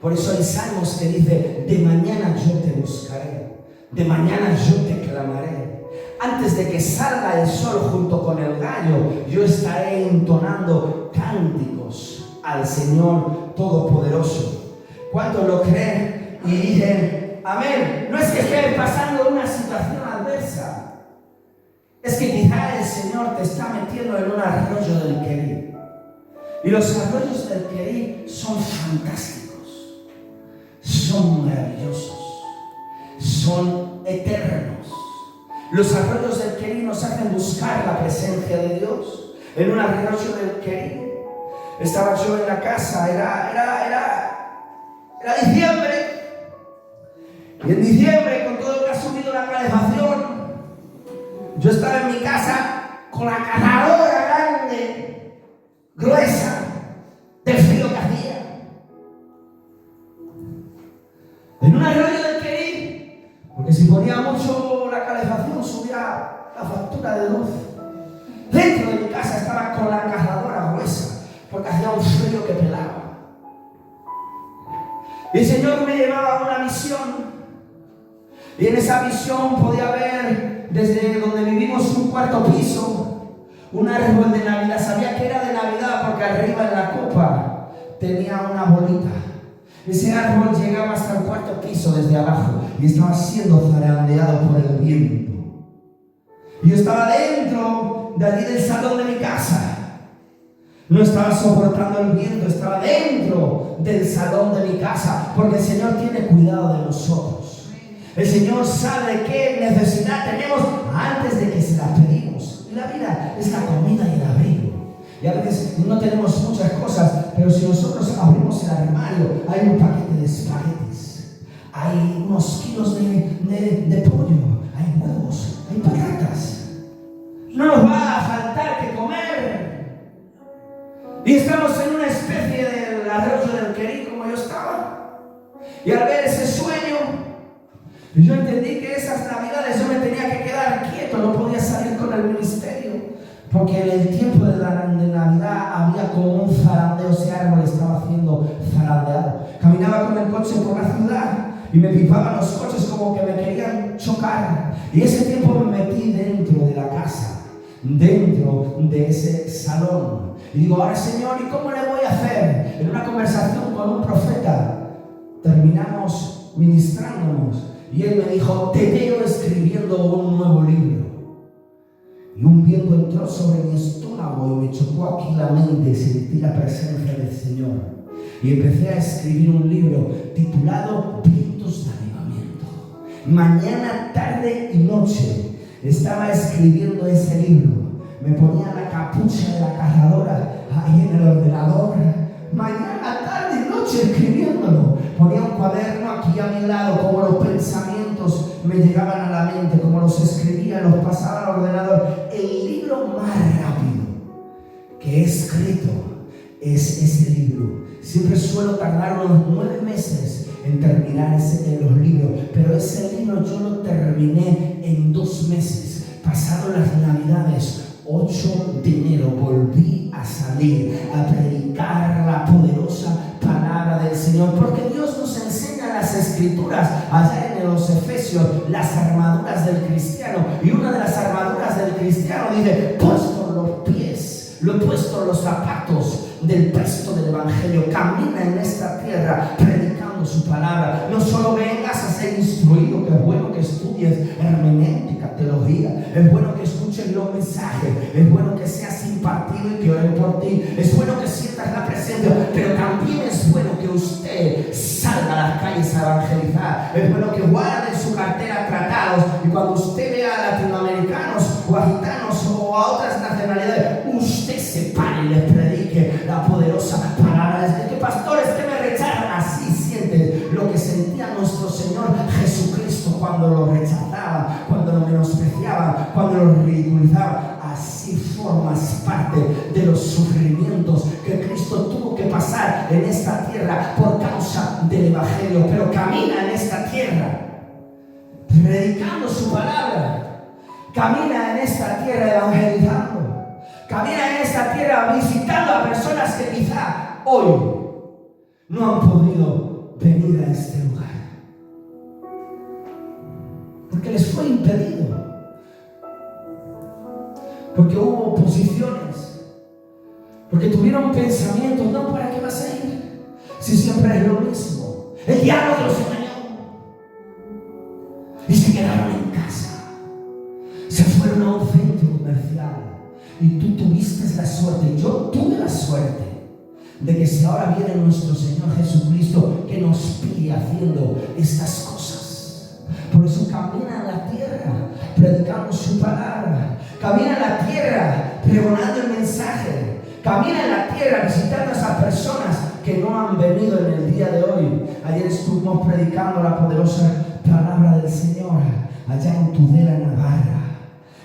Por eso hay salmos que dice: de mañana yo te buscaré, de mañana yo te clamaré. Antes de que salga el sol junto con el gallo, yo estaré entonando cánticos al Señor Todopoderoso. ¿Cuántos lo creen y dicen amén? No es que estés pasando una situación adversa, es que quizá el Señor te está metiendo en un arroyo del Querí. Y los arroyos del Querí son fantásticos, son maravillosos, son eternos. Los arroyos del Querí nos hacen buscar la presencia de Dios. En un arroyo del Querí estaba yo en la casa, era diciembre, y en diciembre, con todo lo que ha subido la calefacción, yo estaba en mi casa con la cazadora grande, gruesa, del frío que hacía. En un arroyo del Querí, porque si ponía mucho la calefacción subía la factura de luz. Dentro de mi casa estaba con la cazadora gruesa, porque hacía un frío que pelaba. Y el Señor me llevaba a una visión, y en esa visión podía ver desde donde vivimos un cuarto piso, un árbol de Navidad. Sabía que era de Navidad porque arriba en la copa tenía una bolita. Ese árbol llegaba hasta el cuarto piso desde abajo y estaba siendo zarandeado por el viento. Y yo estaba dentro de allí del salón de mi casa. No estaba soportando el viento, estaba dentro del salón de mi casa, porque el Señor tiene cuidado de nosotros. El Señor sabe qué necesidad tenemos antes de que se la pedimos. Y la vida es la comida y el abrigo. Y a veces no tenemos muchas cosas, pero si nosotros abrimos el armario, hay un paquete de espaguetis, hay unos kilos de pollo, hay huevos, hay patatas. No nos va a faltar que comer. Y estamos en una especie del arroyo del Querí, como yo estaba. Y al ver ese sueño, yo entendí que esas navidades yo me tenía que quedar quieto, no podía salir con el ministerio. Porque en el tiempo de Navidad había como un zarandeo, ese árbol estaba haciendo zarandeado. Caminaba con el coche por la ciudad y me pipaban los coches como que me querían chocar. Y ese tiempo me metí dentro de la casa, dentro de ese salón. Y digo, ahora Señor, ¿y cómo le voy a hacer? En una conversación con un profeta, terminamos ministrándonos. Y él me dijo, te veo escribiendo un nuevo libro. Y un viento entró sobre mi estómago y me chocó aquí la mente y sentí la presencia del Señor. Y empecé a escribir un libro titulado Vientos de Avivamiento. Mañana, tarde y noche estaba escribiendo ese libro. Me ponía la capucha de la cazadora ahí en el ordenador. Mañana, tarde y noche escribiéndolo. Ponía un cuaderno aquí a mi lado, como los pensamientos me llegaban a la mente, como los escribía, los pasaba al ordenador. El libro más rápido que he escrito es ese libro. Siempre suelo tardar unos 9 meses en terminar los libros, pero ese libro yo lo terminé en 2 meses. Pasado las Navidades, 8 de enero, volví a salir a predicar la poderosa palabra del Señor, porque Dios nos enseña en las Escrituras, allá en los Efesios, las armaduras del cristiano, y una de las armaduras del cristiano dice, puesto los pies, lo he puesto los zapatos del presto del Evangelio, camina en esta tierra predicando su palabra. No solo vengas a ser instruido, que es bueno que estudies hermenéutica, teología, es bueno que escuches los mensajes, es bueno que seas impartido y que oren por ti, es bueno que sientas la presencia, pero también es bueno que usted salga a las calles a evangelizar. Es bueno que guarde en su cartera tratados, y cuando usted vea a latinoamericanos o a gitanos o a otras nacionalidades, usted se pare y les predique la poderosa palabra. Es que pastores que me rechazan, así sientes lo que sentía nuestro Señor Jesucristo cuando lo rechazaban, cuando lo menospreciaban, cuando lo ridiculizaban. Así formas parte de los sufrimientos que Cristo tuvo que pasar en esta tierra por causa del Evangelio. Pero camina en esta tierra predicando su palabra, camina en esta tierra evangelizando, camina en esta tierra visitando a personas que quizá hoy no han podido venir a este lugar porque les fue impedido, porque hubo oposiciones, porque tuvieron pensamientos. No, ¿para qué vas a ir? Si siempre es lo mismo. El diablo te los engañó. Y se quedaron en casa. Se fueron a un centro comercial. Y tú tuviste la suerte, yo tuve la suerte, de que si ahora viene nuestro Señor Jesucristo, que nos pide haciendo estas cosas. Por eso camina en la tierra predicando su palabra, camina en la tierra pregonando el mensaje, camina en la tierra visitando a esas personas que no han venido en el día de hoy. Ayer estuvimos predicando la poderosa palabra del Señor allá en Tudela, Navarra.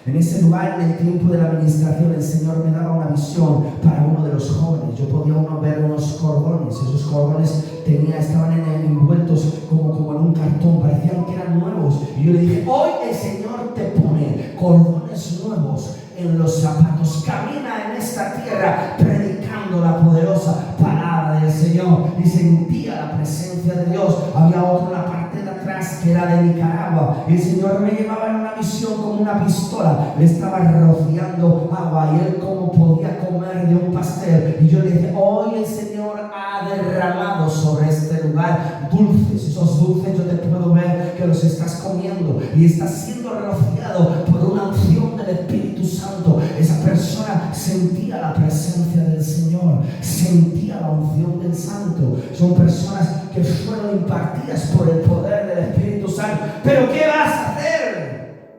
En ese lugar, en el tiempo de la administración, el Señor me daba una visión para uno de los jóvenes. Yo podía ver unos cordones. Esos cordones estaban envueltos como en un cartón, parecían que eran nuevos. Y yo le dije, hoy el Señor te pone cordones nuevos en los zapatos. Camina en esta tierra predicando la poderosa palabra del Señor. Y sentía la presencia de Dios. Había otro en la parte de atrás que era de Nicaragua. Y el Señor me llevaba en una visión como una pistola. Le estaba rociando agua y él como podía comer de un pastel. Y yo le dije, hoy el Señor ha derramado sobre este lugar dulces. Esos dulces yo te puedo ver que los estás comiendo y estás siendo rociado por una unción del Espíritu Santo. Esa persona sentía la presencia del Señor, sentía la unción del Santo. Son personas que fueron impartidas por el poder del Espíritu Santo. Pero ¿qué vas a hacer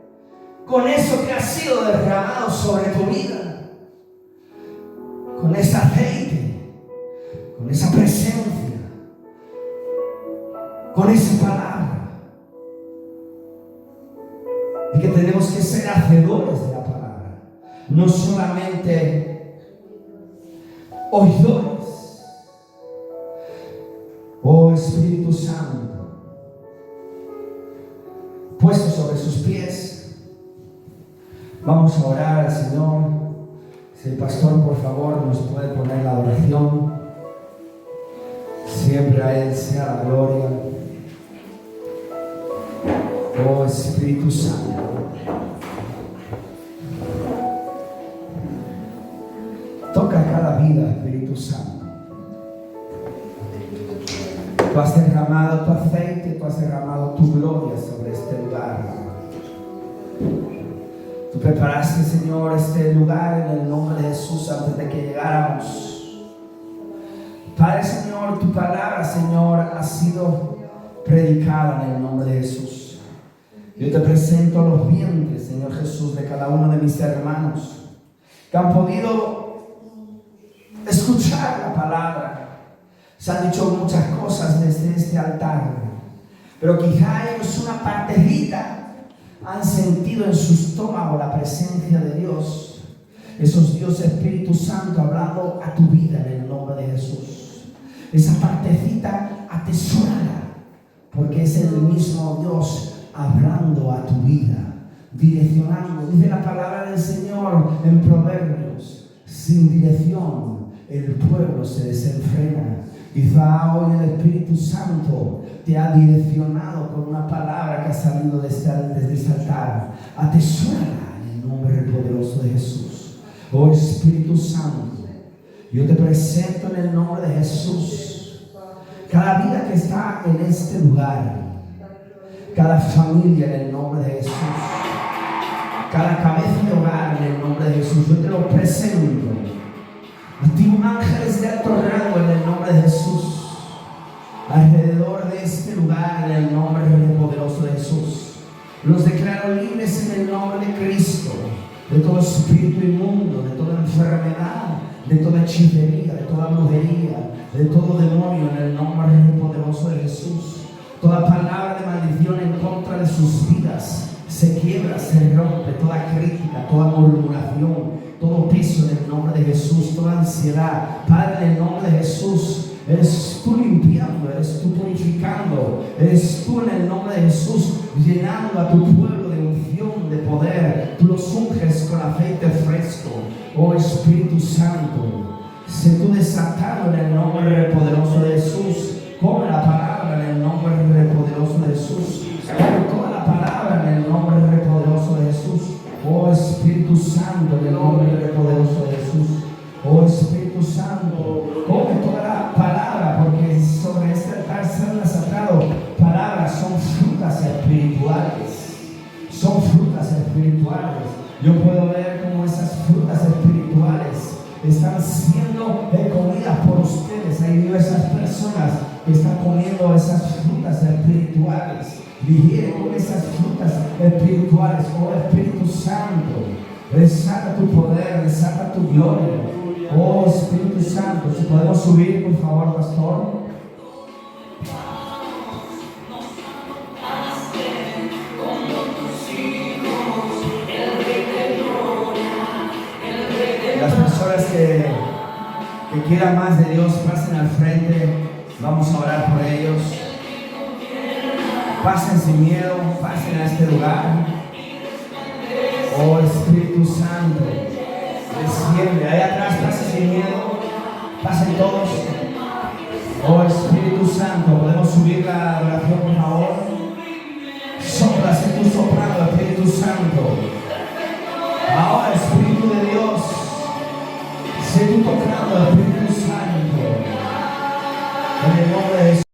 con eso que ha sido derramado sobre tu vida? Con ese aceite. por esa palabra. Y que tenemos que ser hacedores de la palabra, no solamente oidores. Oh Espíritu Santo, puesto sobre sus pies, vamos a orar al Señor. Si el pastor, por favor, nos puede poner la oración. Siempre a Él sea la gloria. Oh Espíritu Santo, toca cada vida, Espíritu Santo. Tú has derramado tu aceite, tú has derramado tu gloria sobre este lugar. Tú preparaste, Señor, este lugar en el nombre de Jesús antes de que llegáramos. Padre, Señor, tu palabra, Señor, ha sido predicada en el nombre de Jesús. Yo te presento los vientres, Señor Jesús, de cada uno de mis hermanos que han podido escuchar la palabra. Se han dicho muchas cosas desde este altar, pero quizá ellos una partecita han sentido en su estómago la presencia de Dios. Esos Dios Espíritu Santo hablando a tu vida en el nombre de Jesús. Esa partecita atesórala, porque es el mismo Dios hablando a tu vida, direccionando. Dice la palabra del Señor en Proverbios: sin dirección el pueblo se desenfrena. Quizá hoy el Espíritu Santo te ha direccionado con una palabra que ha salido desde este altar. Atesórala en el nombre poderoso de Jesús. Oh Espíritu Santo, yo te presento en el nombre de Jesús cada vida que está en este lugar, cada familia en el nombre de Jesús, cada cabeza de hogar en el nombre de Jesús. Yo te lo presento. Activo ángeles de alto rango en el nombre de Jesús alrededor de este lugar en el nombre poderoso de Jesús. Los declaro libres en el nombre de Cristo de todo espíritu inmundo, de toda enfermedad, de toda hechicería, de toda brujería, de todo demonio en el nombre poderoso de Jesús. Toda palabra de maldición en contra de sus vidas se quiebra, se rompe. Toda crítica, toda murmuración, todo peso en el nombre de Jesús, toda ansiedad, Padre, en el nombre de Jesús, eres tú limpiando, eres tú purificando, eres tú en el nombre de Jesús llenando a tu pueblo de unción, de poder. Tú los unges con aceite fresco. Oh Espíritu Santo, sé tú desatado en el nombre poderoso de Jesús. Come la palabra en el nombre poderoso de Jesús. Come toda la palabra en el nombre poderoso de Jesús. Oh Espíritu Santo, en el nombre poderoso de Jesús. Oh Espíritu Santo, come toda la palabra, porque sobre este altar se han desatado palabras. Son frutas espirituales. Son frutas espirituales. Yo puedo ver cómo esas frutas espirituales están siendo comidas por ustedes. Hay diversas personas que están comiendo esas frutas espirituales. Digiere con esas frutas espirituales. Oh Espíritu Santo, desata tu poder, desata tu gloria. Oh Espíritu Santo, si podemos subir, por favor, pastor. Las personas que quieran más de Dios, pasen al frente. Vamos a orar por ellos. Pasen sin miedo, pasen a este lugar. Oh Espíritu Santo, desciende. Ahí atrás, pasen sin miedo. Pasen todos. Oh Espíritu Santo, podemos subir la oración, por favor. Sopla, sé tú soplando, Espíritu Santo. Ahora, Espíritu de Dios, sé tú tocando, Espíritu Santo. En el nombre de Jesús.